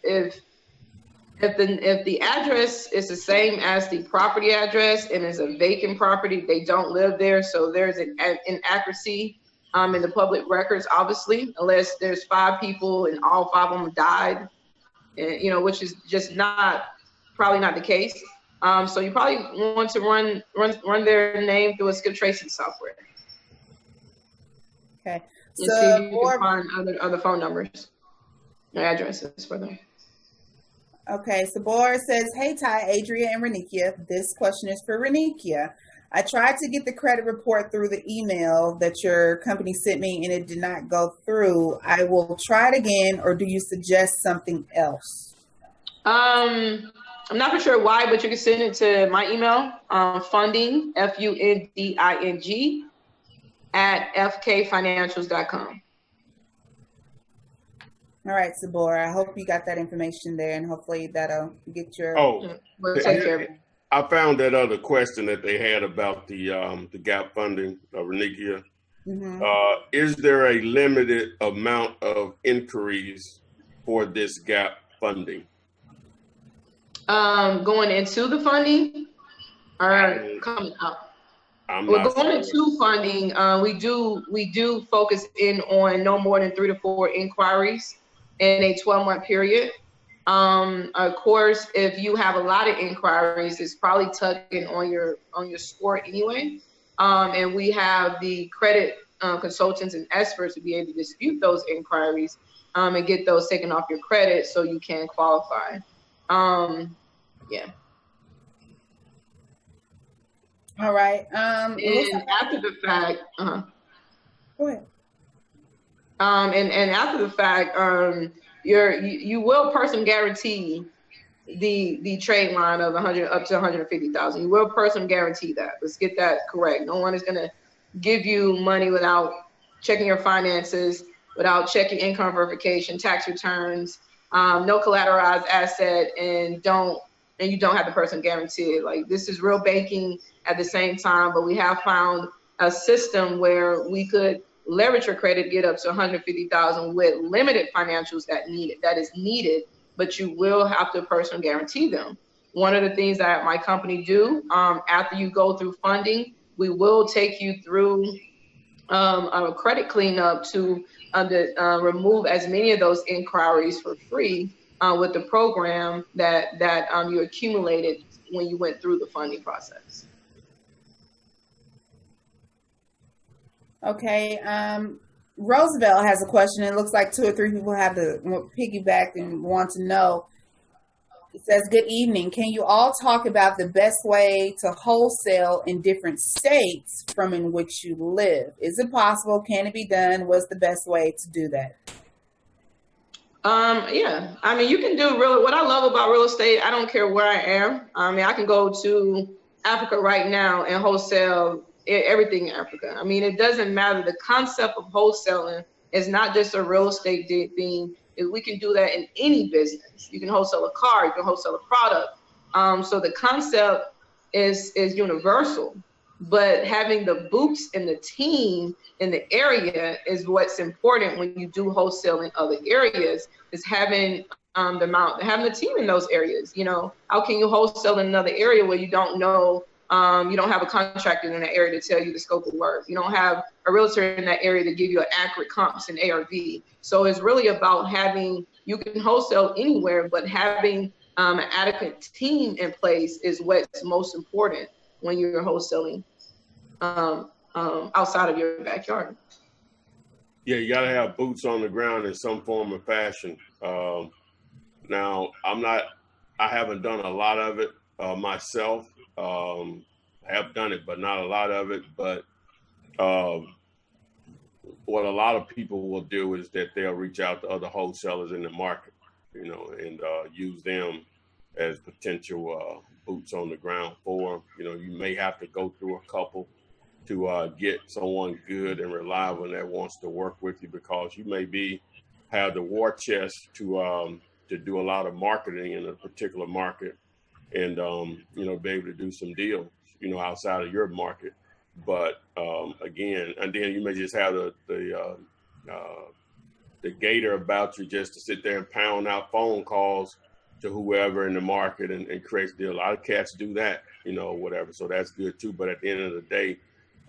the address is the same as the property address and is a vacant property, they don't live there. So there's an inaccuracy in the public records, obviously, unless there's 5 people and all 5 of them died, which is just probably not the case. So you probably want to run their name through a skip tracing software. Okay. And see if you can find other phone numbers or addresses for them. Okay, so Boris says, hey, Ty, Adria, and Renikia. This question is for Renikia. I tried to get the credit report through the email that your company sent me, and it did not go through. I will try it again, or do you suggest something else? I'm not for sure why, but you can send it to my email, funding, FUNDING, at fkfinancials.com. All right, Sabora. I hope you got that information there, and hopefully that'll get your. We'll take care of it. I found that other question that they had about the gap funding, Renikia. Mm-hmm. Is there a limited amount of inquiries for this gap funding? Going into the funding or coming out? Going into funding, we do focus in on no more than 3 to 4 inquiries in a 12-month period. Of course, if you have a lot of inquiries, it's probably tugging on your score anyway. And we have the credit consultants and experts to be able to dispute those inquiries and get those taken off your credit so you can qualify. Yeah. All right. And after the fact, go ahead. And after the fact, you will person guarantee the trade line of 100 up to 150,000. You will person guarantee that. Let's get that correct. No one is going to give you money without checking your finances, without checking income verification, tax returns, no collateralized asset, and you don't have the person guaranteed. Like, this is real banking at the same time, but we have found a system where we could leverage your credit, get up to 150,000 with limited financials that is needed, but you will have to person guarantee them. One of the things that my company do, after you go through funding, we will take you through a credit cleanup to remove as many of those inquiries for free with the program that you accumulated when you went through the funding process. Okay. Roosevelt has a question. It looks like 2 or 3 people have to piggyback and want to know. It says, good evening. Can you all talk about the best way to wholesale in different states from in which you live? Is it possible? Can it be done? What's the best way to do that? Yeah, I mean, you can do what I love about real estate, I don't care where I am. I mean, I can go to Africa right now and wholesale everything in Africa. I mean, it doesn't matter. The concept of wholesaling is not just a real estate thing. We can do that in any business. You can wholesale a car, you can wholesale a product. So the concept is universal, but having the boots and the team in the area is what's important when you do wholesale in other areas, is having having the team in those areas. You know, how can you wholesale in another area where you don't know, you don't have a contractor in that area to tell you the scope of work. You don't have a realtor in that area to give you an accurate comps and ARV. So it's really about you can wholesale anywhere, but having an adequate team in place is what's most important when you're wholesaling outside of your backyard. Yeah, you got to have boots on the ground in some form or fashion. Now, I haven't done a lot of it myself. I have done it, but not a lot of it. But what a lot of people will do is that they'll reach out to other wholesalers in the market, you know, and use them as potential boots on the ground for them. You know, you may have to go through a couple to get someone good and reliable that wants to work with you, because you may have the war chest to do a lot of marketing in a particular market, and you know, be able to do some deals, you know, outside of your market. But again, and then you may just have the gator about you just to sit there and pound out phone calls to whoever in the market and create a deal. A lot of cats do that, you know, whatever. So that's good too. But at the end of the day,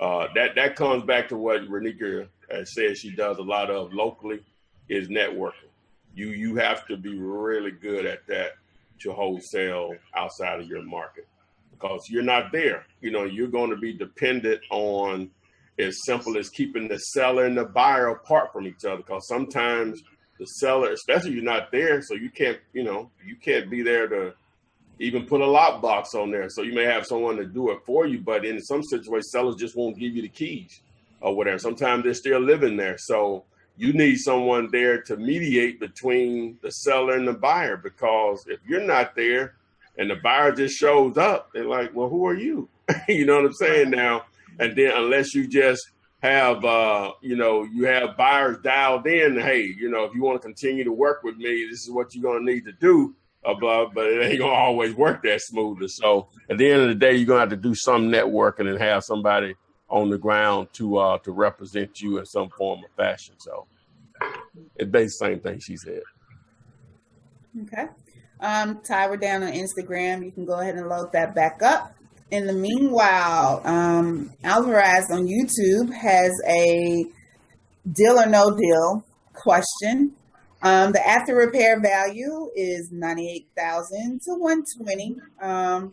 that comes back to what Renika says she does a lot of locally, is networking. You have to be really good at that to wholesale outside of your market, because you're not there. You know, you're going to be dependent on as simple as keeping the seller and the buyer apart from each other, because sometimes the seller, especially you're not there, so you can't be there to even put a lockbox on there. So you may have someone to do it for you, but in some situations, sellers just won't give you the keys or whatever. Sometimes they're still living there. So you need someone there to mediate between the seller and the buyer, because if you're not there and the buyer just shows up, they're like, well, who are you? You know what I'm saying now? And then unless you just have, you have buyers dialed in, hey, you know, if you want to continue to work with me, this is what you're going to need to do. But it ain't going to always work that smoothly. So at the end of the day, you're going to have to do some networking and have somebody on the ground to represent you in some form or fashion. So it's basically the same thing she said. Okay. Ty, we're down on Instagram. You can go ahead and load that back up. In the meanwhile, Alvarez on YouTube has a deal or no deal question. The after repair value is $98,000 to $120,000.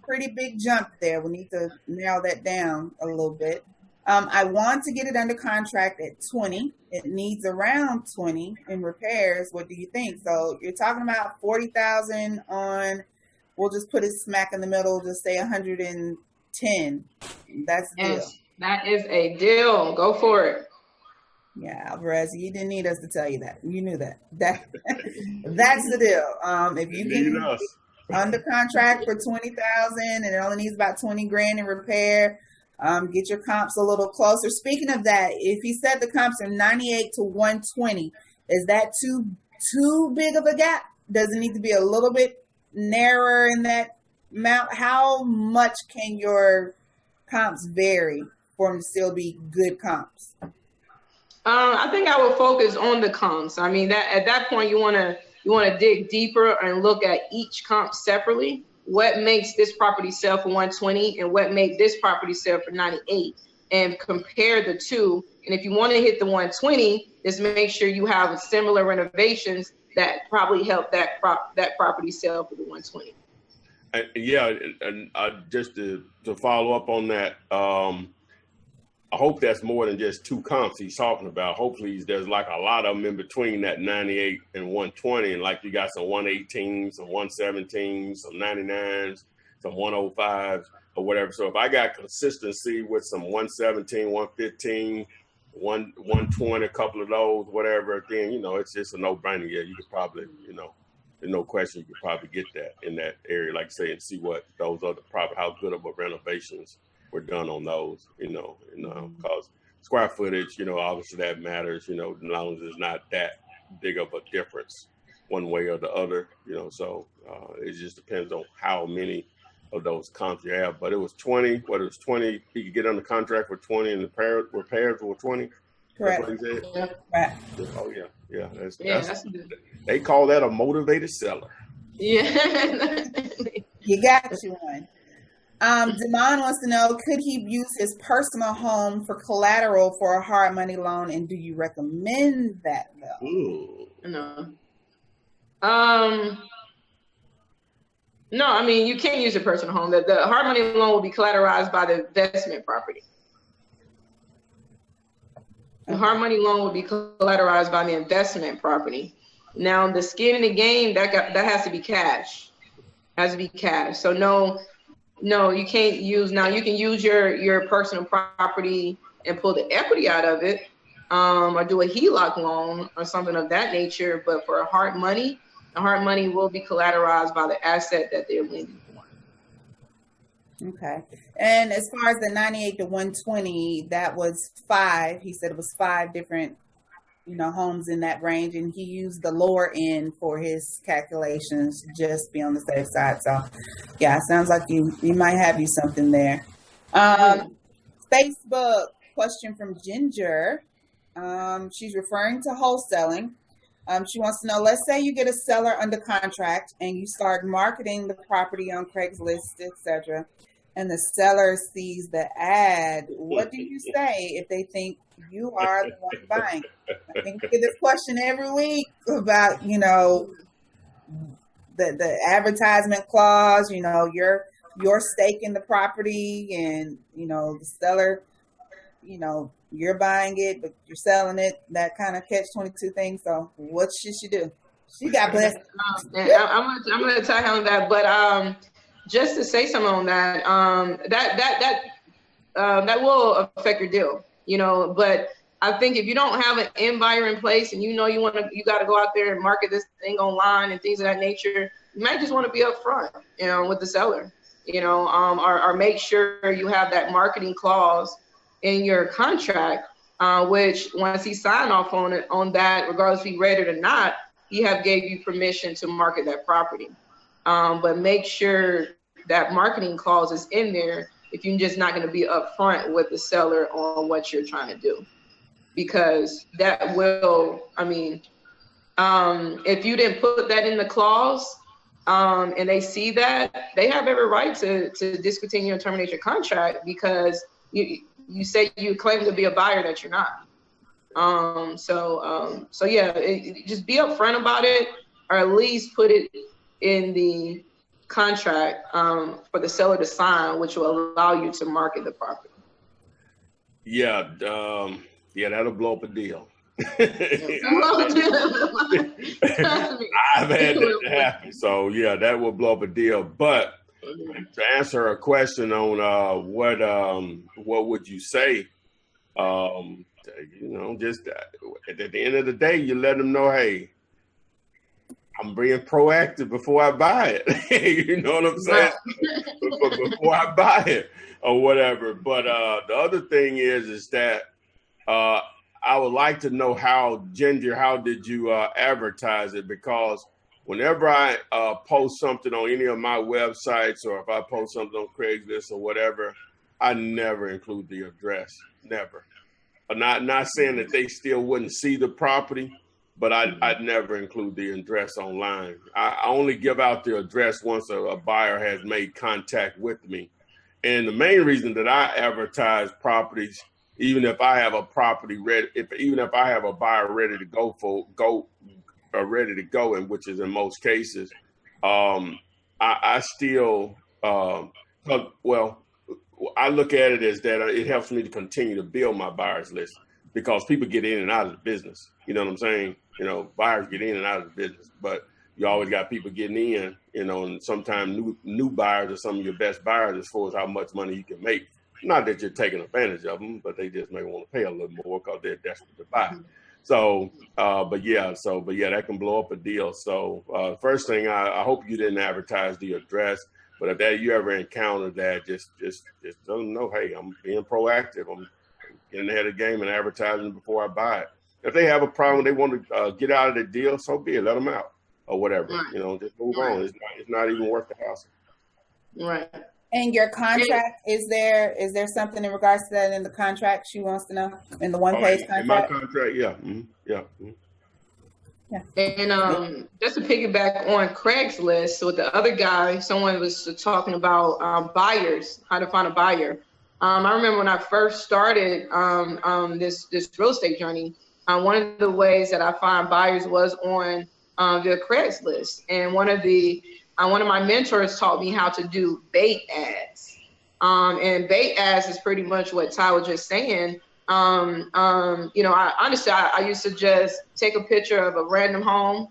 Pretty big jump there. We need to narrow that down a little bit. I want to get it under contract at $20,000. It needs around $20,000 in repairs. What do you think? So you're talking about $40,000 on. We'll just put it smack in the middle. Just say $110,000. That's the deal. That is a deal. Go for it. Yeah, Alvarez, you didn't need us to tell you that. You knew that. That's the deal. If you can under contract for $20,000 and it only needs about $20,000 in repair, get your comps a little closer. Speaking of that, if he said the comps are 98 to 120, is that too big of a gap? Does it need to be a little bit narrower in that amount? How much can your comps vary for them to still be good comps? I think I would focus on the comps. I mean, that at that point you want to dig deeper and look at each comp separately. What makes this property sell for 120 and what made this property sell for 98, and compare the two. And if you want to hit the 120, just make sure you have similar renovations that probably help that property sell for the 120. And just to follow up on that, I hope that's more than just two comps he's talking about. Hopefully there's like a lot of them in between that 98 and 120. And like you got some 118s, some 117s, some 99s, some 105s or whatever. So if I got consistency with some 117, 115, 120, a couple of those, whatever, then, it's just a no-brainer. Yeah, you could probably, there's no question you could probably get that in that area, like say, and see what those other property, how good of a renovations were done on those, because square footage, obviously that matters, as long as it's not that big of a difference one way or the other, so it just depends on how many of those comps you have. But it was 20, you could get under contract for 20 and the repairs were 20. Correct. That's what he said? Yeah. Right. Oh yeah. That's good. They call that a motivated seller. Yeah. You got you one. Damon wants to know, could he use his personal home for collateral for a hard money loan, and do you recommend that though? Ooh. No. No, I mean, you can't use your personal home. The hard money loan will be collateralized by the investment property. The hard money loan will be collateralized by the investment property. Now, the skin in the game, that has to be cash. Has to be cash. So no, you can't use. Now, you can use your personal property and pull the equity out of it, or do a HELOC loan or something of that nature. But for a hard money, the hard money will be collateralized by the asset that they're lending for. Okay. And as far as the 98 to 120, that was 5. He said it was 5 different, homes in that range, and he used the lower end for his calculations, just be on the safe side. So, yeah, sounds like you might have you something there. Facebook question from Ginger. She's referring to wholesaling. She wants to know, let's say you get a seller under contract and you start marketing the property on Craigslist, etc., and the seller sees the ad. What do you say if they think you are the one buying? I think we get this question every week about, the advertisement clause, your stake in the property, and, the seller, you're buying it, but you're selling it, that kind of catch-22 thing. So what should she do? She got blessed. I'm gonna tag on that, but just to say something on that, that will affect your deal, but I think if you don't have an end buyer in place and you got to go out there and market this thing online and things of that nature, you might just want to be upfront, with the seller, or make sure you have that marketing clause in your contract, which once he signed off on that, regardless if he read it or not, he have gave you permission to market that property. But make sure that marketing clause is in there if you're just not going to be upfront with the seller on what you're trying to do. Because that will, if you didn't put that in the clause, and they see that, they have every right to discontinue and terminate your contract, because you say you claim to be a buyer that you're not. So just be upfront about it, or at least put it in the contract for the seller to sign, which will allow you to market the property. Yeah, that'll blow up a deal. I've had that happen. So yeah, that will blow up a deal. But to answer a question on what would you say, just at the end of the day, you let them know, hey, I'm being proactive before I buy it. You know what I'm saying? Before I buy it or whatever. But the other thing is that I would like to know how did you advertise it? Because whenever I post something on any of my websites, or if I post something on Craigslist or whatever, I never include the address. Never. I'm not saying that they still wouldn't see the property, but I'd never include the address online. I only give out the address once a buyer has made contact with me. And the main reason that I advertise properties, even if I have a property ready, even if I have a buyer ready to go, and which is in most cases, I still, I look at it as that it helps me to continue to build my buyers list, because people get in and out of the business. You know what I'm saying? Buyers get in and out of the business, but you always got people getting in, and sometimes new buyers are some of your best buyers as far as how much money you can make, Not that you're taking advantage of them, but they just may want to pay a little more because they're desperate to buy. So, but yeah, that can blow up a deal. So, first thing, I hope you didn't advertise the address, but if that you ever encounter that, just let them know, hey, I'm being proactive. I'm getting ahead of the game and advertising before I buy it. If they have a problem, they want to get out of the deal, so be it. Let them out or whatever. Right. You know, just move on. It's not even worth the hassle. Right. And your contract, is there something in regards to that in the contract she wants to know? In the one-page contract? In my contract, yeah. Mm-hmm. Yeah. Mm-hmm. Yeah. And just to piggyback on Craigslist, so with the other guy, someone was talking about buyers, how to find a buyer. I remember when I first started this real estate journey, one of the ways that I find buyers was on the Craigslist. And one of my mentors taught me how to do bait ads. And bait ads is pretty much what Ty was just saying. I used to just take a picture of a random home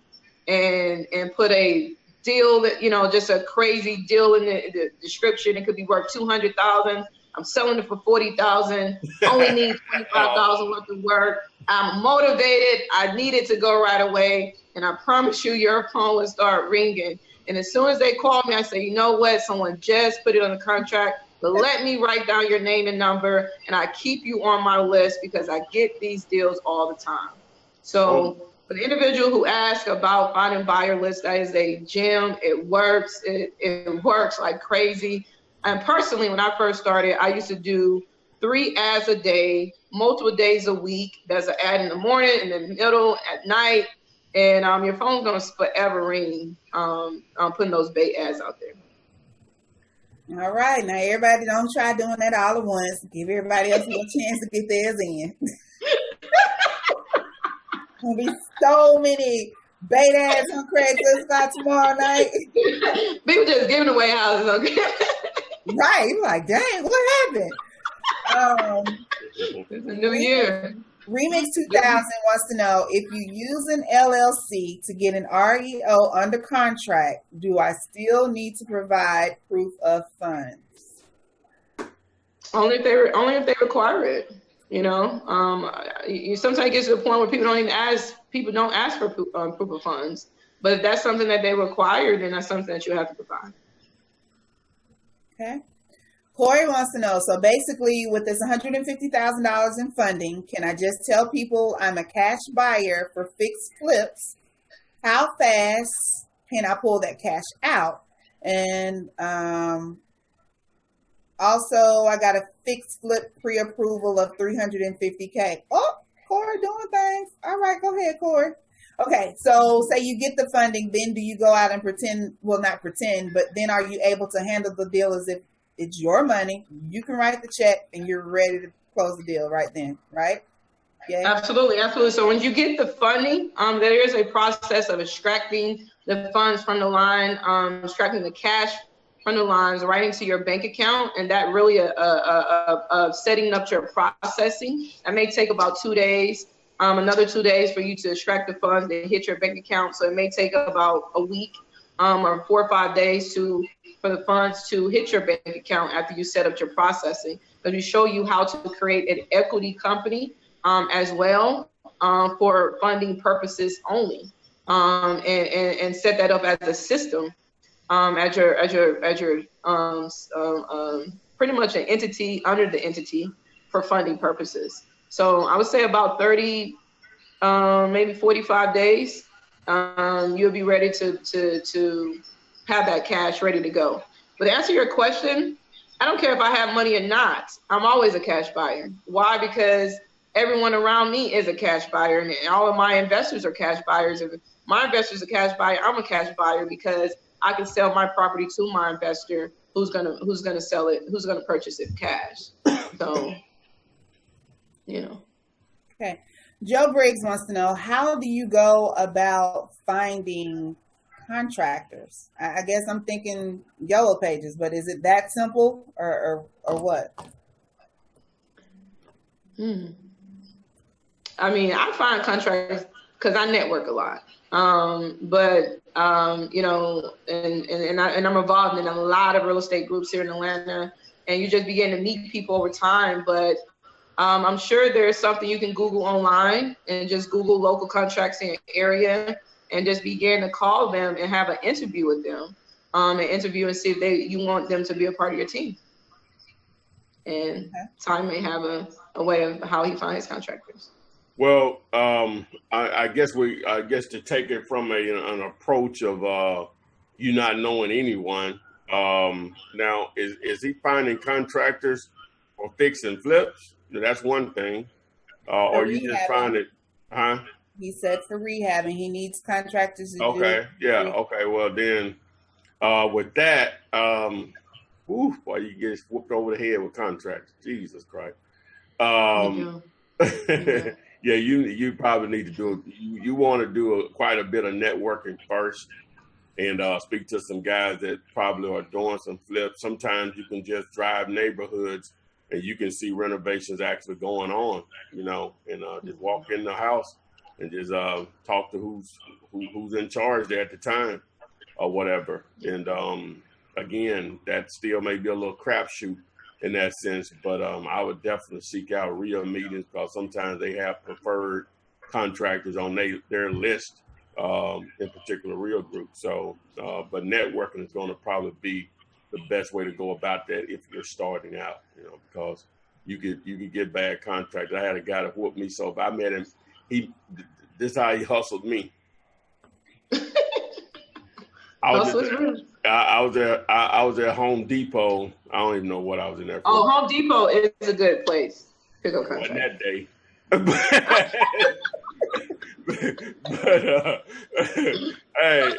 and put a deal that, just a crazy deal in the description. It could be worth $200,000. I'm selling it for $40,000. Only need $25,000 worth of work. I'm motivated. I need it to go right away. And I promise you, your phone will start ringing. And as soon as they call me, I say, you know what? Someone just put it on the contract, but let me write down your name and number, and I keep you on my list because I get these deals all the time. So for the individual who asked about finding buyer lists, that is a gem. It works. It works like crazy. And personally, when I first started, I used to do 3 ads a day, multiple days a week. There's an ad in the morning, in the middle, at night. And your phone's gonna forever ring putting those bait ads out there. All right, now everybody don't try doing that all at once. Give everybody else a little chance to get theirs in. There'll be so many bait ads on Craigslist by tomorrow night. People just giving away houses, okay? Right, you're like, dang, what happened? It's a new year. Remix 2000 wants to know, if you use an LLC to get an REO under contract, do I still need to provide proof of funds? Only if they require it. You sometimes get to the point where people don't ask for proof of funds. But if that's something that they require, then that's something that you have to provide. Okay. Corey wants to know, so basically with this $150,000 in funding, can I just tell people I'm a cash buyer for fixed flips? How fast can I pull that cash out? And also, I got a fixed flip pre-approval of $350K. Oh, Corey doing things. All right, go ahead, Corey. Okay, so say you get the funding, then do you go out and pretend, well, not pretend, but then are you able to handle the deal as if it's your money, you can write the check, and you're ready to close the deal right then, right? Yeah. Absolutely. So when you get the funding, there is a process of extracting the funds from the line, extracting the cash from the lines, writing to your bank account, and that really setting up your processing. That may take about 2 days. Another 2 days for you to extract the funds and hit your bank account. So it may take about a week or 4 or 5 days for the funds to hit your bank account after you set up your processing. But we show you how to create an equity company as well for funding purposes only, and set that up as a system as your pretty much an entity under the entity for funding purposes. So I would say about 30, maybe 45 days, you'll be ready to have that cash ready to go. But to answer your question, I don't care if I have money or not. I'm always a cash buyer. Why? Because everyone around me is a cash buyer, and all of my investors are cash buyers. If my investor's a cash buyer, I'm a cash buyer because I can sell my property to my investor who's gonna sell it, who's gonna purchase it cash. So, Okay. Joe Briggs wants to know, how do you go about finding contractors? I guess I'm thinking Yellow Pages, but is it that simple or what? I mean, I find contractors because I network a lot. And I'm involved in a lot of real estate groups here in Atlanta. and you just begin to meet people over time. But I'm sure there's something you can Google online and just Google local contracts in your area and just begin to call them and have an interview with them, and interview and see if you want them to be a part of your team. And Ty may have a way of how he finds contractors. Well, I guess to take it from an approach of you not knowing anyone. Now, is he finding contractors or fixing flips? That's one thing. Or you just find it, huh? He said for rehabbing, he needs contractors to do. Okay, yeah, okay. Well, then with that, boy, you get whooped over the head with contractors. Jesus Christ. Yeah, you probably need to do it. You want to do quite a bit of networking first, and speak to some guys that probably are doing some flips. Sometimes you can just drive neighborhoods and you can see renovations actually going on, and just walk in the house and just talk to who's in charge there at the time or whatever. And again, that still may be a little crapshoot in that sense, but I would definitely seek out real meetings, because sometimes they have preferred contractors on their list, in particular real groups. So, but networking is going to probably be the best way to go about that if you're starting out, because you could get bad contractors. I had a guy that whooped me so bad. I met him. This is how he hustled me. I was at Home Depot. I don't even know what I was in there for. Oh, Home Depot is a good place to go contract. That day. Hey,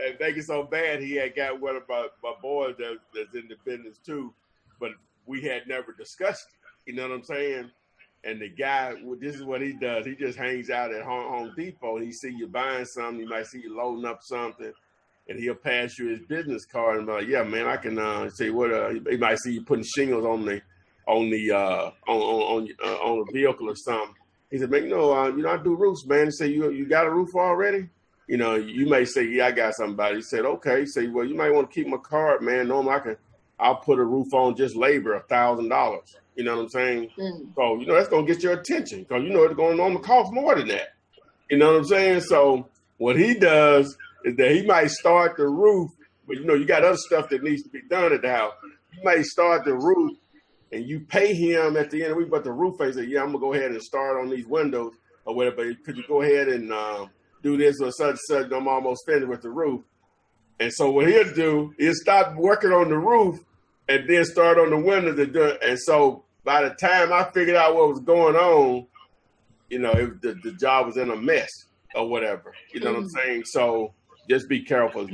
and thank you so bad. He had got one of my boys that's in the business too, but we had never discussed it. You know what I'm saying? And the guy, this is what he does. He just hangs out at Home Depot. He see you buying something. He might see you loading up something, and he'll pass you his business card and be like, "Yeah, man, I can say what." He might see you putting shingles on the vehicle or something. He said, "Man, I do roofs, man." He said, "You got a roof already?" You may say, "Yeah, I got somebody." He said, "Okay." He said, "Well, you might want to keep my card, man. Normally I'll put a roof on just labor, $1,000. You know what I'm saying? So, that's going to get your attention, because it's going to normally cost more than that. You know what I'm saying? So what he does is that he might start the roof, but you got other stuff that needs to be done at the house. You might start the roof and you pay him at the end of the week, but the roofer says, "Yeah, I'm going to go ahead and start on these windows or whatever. Could you go ahead and do this or such? I'm almost finished with the roof." And so what he'll do is stop working on the roof and then start on the windows and do it. And so by the time I figured out what was going on, the job was in a mess or whatever. You know what I'm saying? So just be careful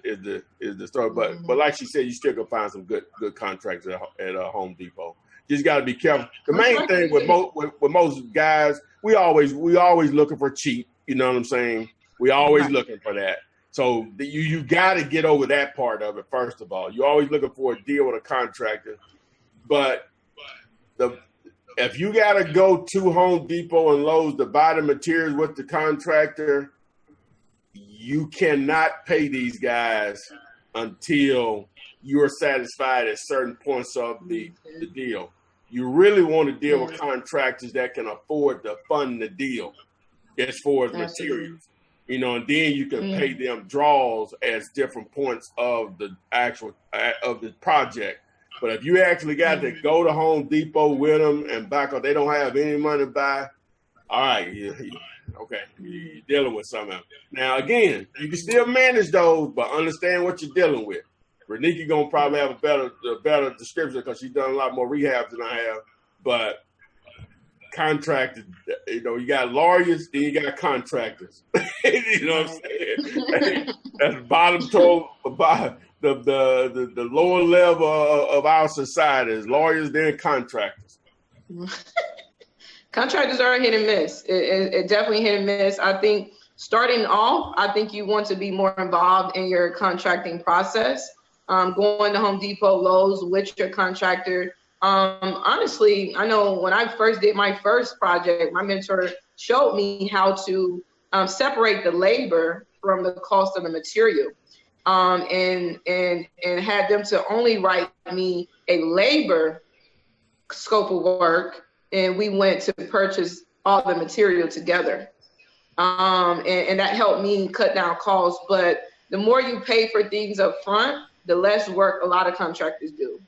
is the story. But like she said, you still can find some good contractors at Home Depot. Just got to be careful. The main thing with most guys, we always looking for cheap. You know what I'm saying? We always looking for that. So you got to get over that part of it, first of all. You're always looking for a deal with a contractor. But if you got to go to Home Depot and Lowe's to buy the materials with the contractor, you cannot pay these guys until you're satisfied at certain points of the deal. You really want to deal with contractors that can afford to fund the deal as far as materials. And then you can pay them draws as different points of the actual of the project. But if you actually got to go to Home Depot with them and back up, they don't have any money to buy. All right, okay, you're dealing with something. Now again, you can still manage those, but understand what you're dealing with. Renika gonna probably have a better description because she's done a lot more rehabs than I have. But contractors, you got lawyers, then you got contractors. You know what I'm saying? That's bottom toe, the lower level of our society is lawyers, then contractors. Contractors are a hit and miss. It definitely hit and miss. I think starting off, you want to be more involved in your contracting process. Going to Home Depot, Lowe's with your contractor. Honestly, I know when I first did my first project, my mentor showed me how to separate the labor from the cost of the material. and had them to only write me a labor scope of work, and we went to purchase all the material together. And that helped me cut down costs. But the more you pay for things up front, the less work a lot of contractors do.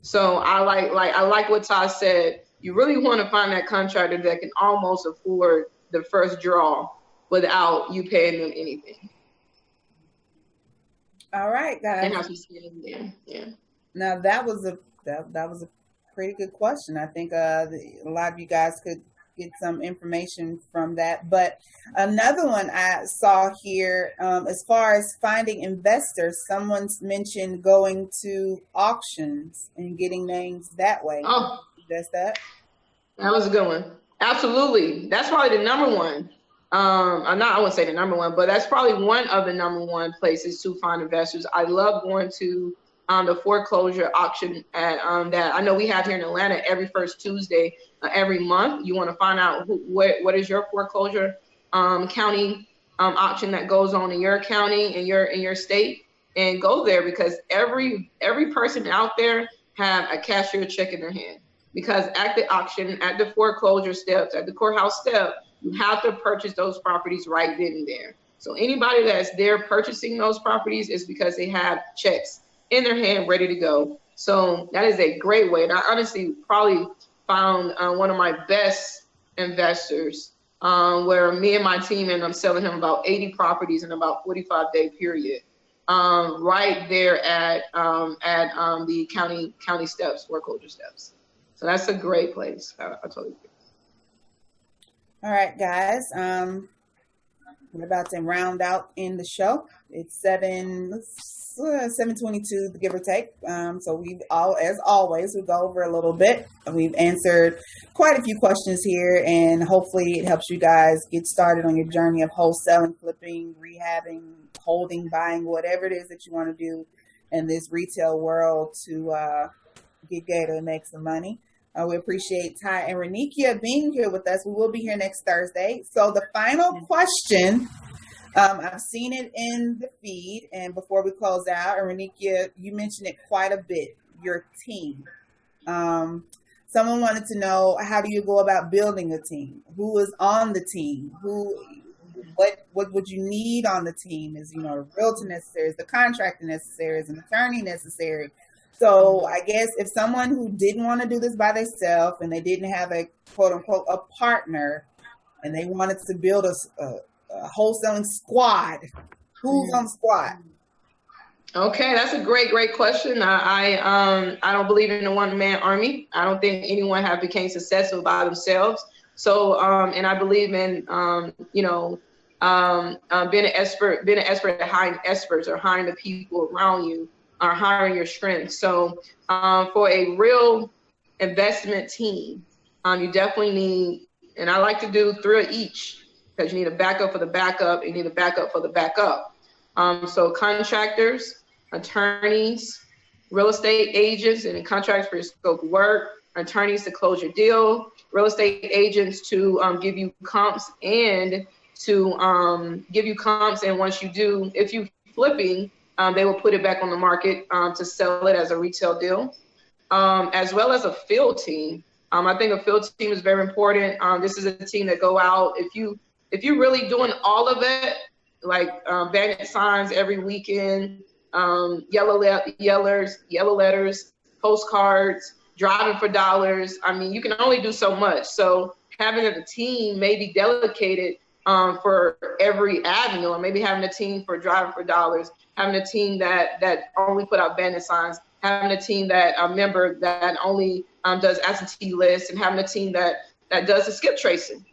So I like what Todd said. You really want to find that contractor that can almost afford the first draw without you paying them anything. All right, guys. And have some skin in there. Yeah. Now that was a pretty good question. I think a lot of you guys could get some information from that. But another one I saw here, as far as finding investors, someone's mentioned going to auctions and getting names that way. Oh, that's that. That was a good one. Absolutely. That's probably the number one. I wouldn't say the number one, but that's probably one of the number one places to find investors. I love going to the foreclosure auction at that I know we have here in Atlanta every first Tuesday every month. You want to find out what is your foreclosure county auction that goes on in your county, in your state, and go there, because every person out there have a cashier check in their hand, because at the auction, at the foreclosure steps, at the courthouse step, you have to purchase those properties right then and there. So anybody that's there purchasing those properties is because they have checks in their hand ready to go. So that is a great way. And I honestly probably found one of my best investors where me and my team ended up selling him about 80 properties in about 45-day period, right there at the county steps, foreclosure steps. So that's a great place. I totally agree. All right, guys. We're about to round out in the show. It's 7:22, give or take. So as always, we go over a little bit. We've answered quite a few questions here, and hopefully it helps you guys get started on your journey of wholesaling, flipping, rehabbing, holding, buying, whatever it is that you want to do in this retail world to get gator and make some money. We appreciate Ty and Renikia being here with us. We will be here next Thursday. So the final question, I've seen it in the feed, and before we close out, and Renikia, you mentioned it quite a bit, your team. Someone wanted to know, how do you go about building a team? Who is on the team? What would you need on the team? Is, a realtor necessary? Is the contractor necessary? Is an attorney necessary? So I guess if someone who didn't want to do this by themselves and they didn't have a quote unquote a partner, and they wanted to build a wholesaling squad, who's on the squad? Okay, that's a great question. I don't believe in a one-man army. I don't think anyone have became successful by themselves. So and I believe in being an expert at hiring experts, or hiring the people around you, or hiring your strengths. So for a real investment team, you definitely need, and I like to do 3 of each, because you need a backup for the backup, and you need a backup for the backup. So contractors, attorneys, real estate agents, and contracts for your scope of work, attorneys to close your deal, real estate agents to give you comps, and and once you do, if you flipping, they will put it back on the market to sell it as a retail deal, as well as a field team. I think a field team is very important. This is a team that go out. If you're really doing all of it, like bandit signs every weekend, yellow letters, postcards, driving for dollars. I mean, you can only do so much. So having a team may be delegated for every avenue, or maybe having a team for driving for dollars, having a team that only put out bandit signs, having a team that a member that only does absentee lists, and having a team that does the skip tracing.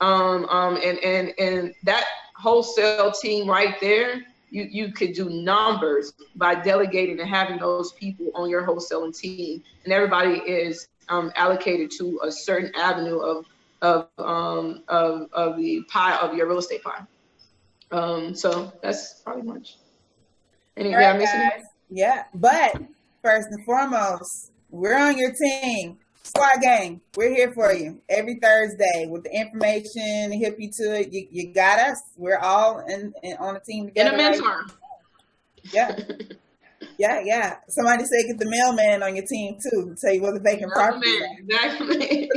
And that wholesale team right there, you could do numbers by delegating and having those people on your wholesaling team, and everybody is allocated to a certain avenue of the pie of your real estate pie. So that's probably much. Right, guys. Yeah, but first and foremost, we're on your team. Squad Gang, we're here for you every Thursday with the information, hip you to it. You got us. We're all on a team together. And a mentor. Yeah. Yeah. Somebody say get the mailman on your team too. Tell you where the vacant property is. Exactly.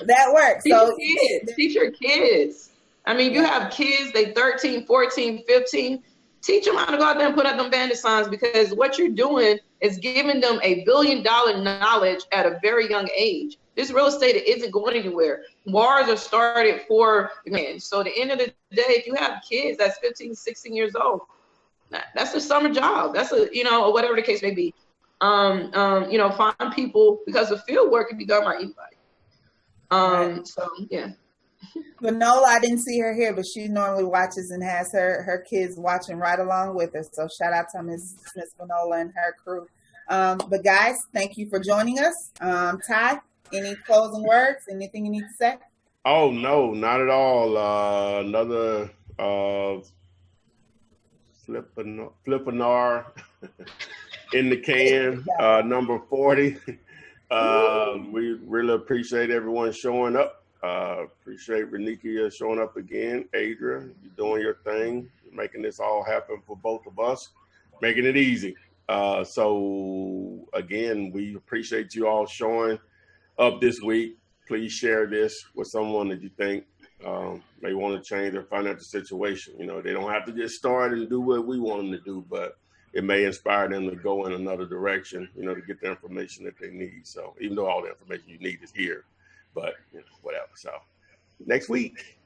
That works. Teach So your kids. Teach your kids. I mean, you have kids, they 13, 14, 15. Teach them how to go out there and put up them bandit signs, because what you're doing is giving them $1 billion knowledge at a very young age. This real estate isn't going anywhere. Wars are started for men. So at the end of the day, if you have kids that's 15, 16 years old, that's a summer job. That's a, or whatever the case may be. Find people, because the field work can be done by anybody. So yeah. Vanola, I didn't see her here, but she normally watches and has her kids watching right along with her. So shout out to Miss Vanola and her crew. But guys, thank you for joining us. Ty, any closing words? Anything you need to say? Oh no, not at all. Another Flippinar in the can, number 40. We really appreciate everyone showing up. Appreciate Renikia showing up again. Adria, you're doing your thing. You're making this all happen for both of us, making it easy. So again, we appreciate you all showing up this week. Please share this with someone that you think may want to change their financial situation. They don't have to get started and do what we want them to do, but it may inspire them to go in another direction, to get the information that they need. So even though all the information you need is here, but whatever. So next week.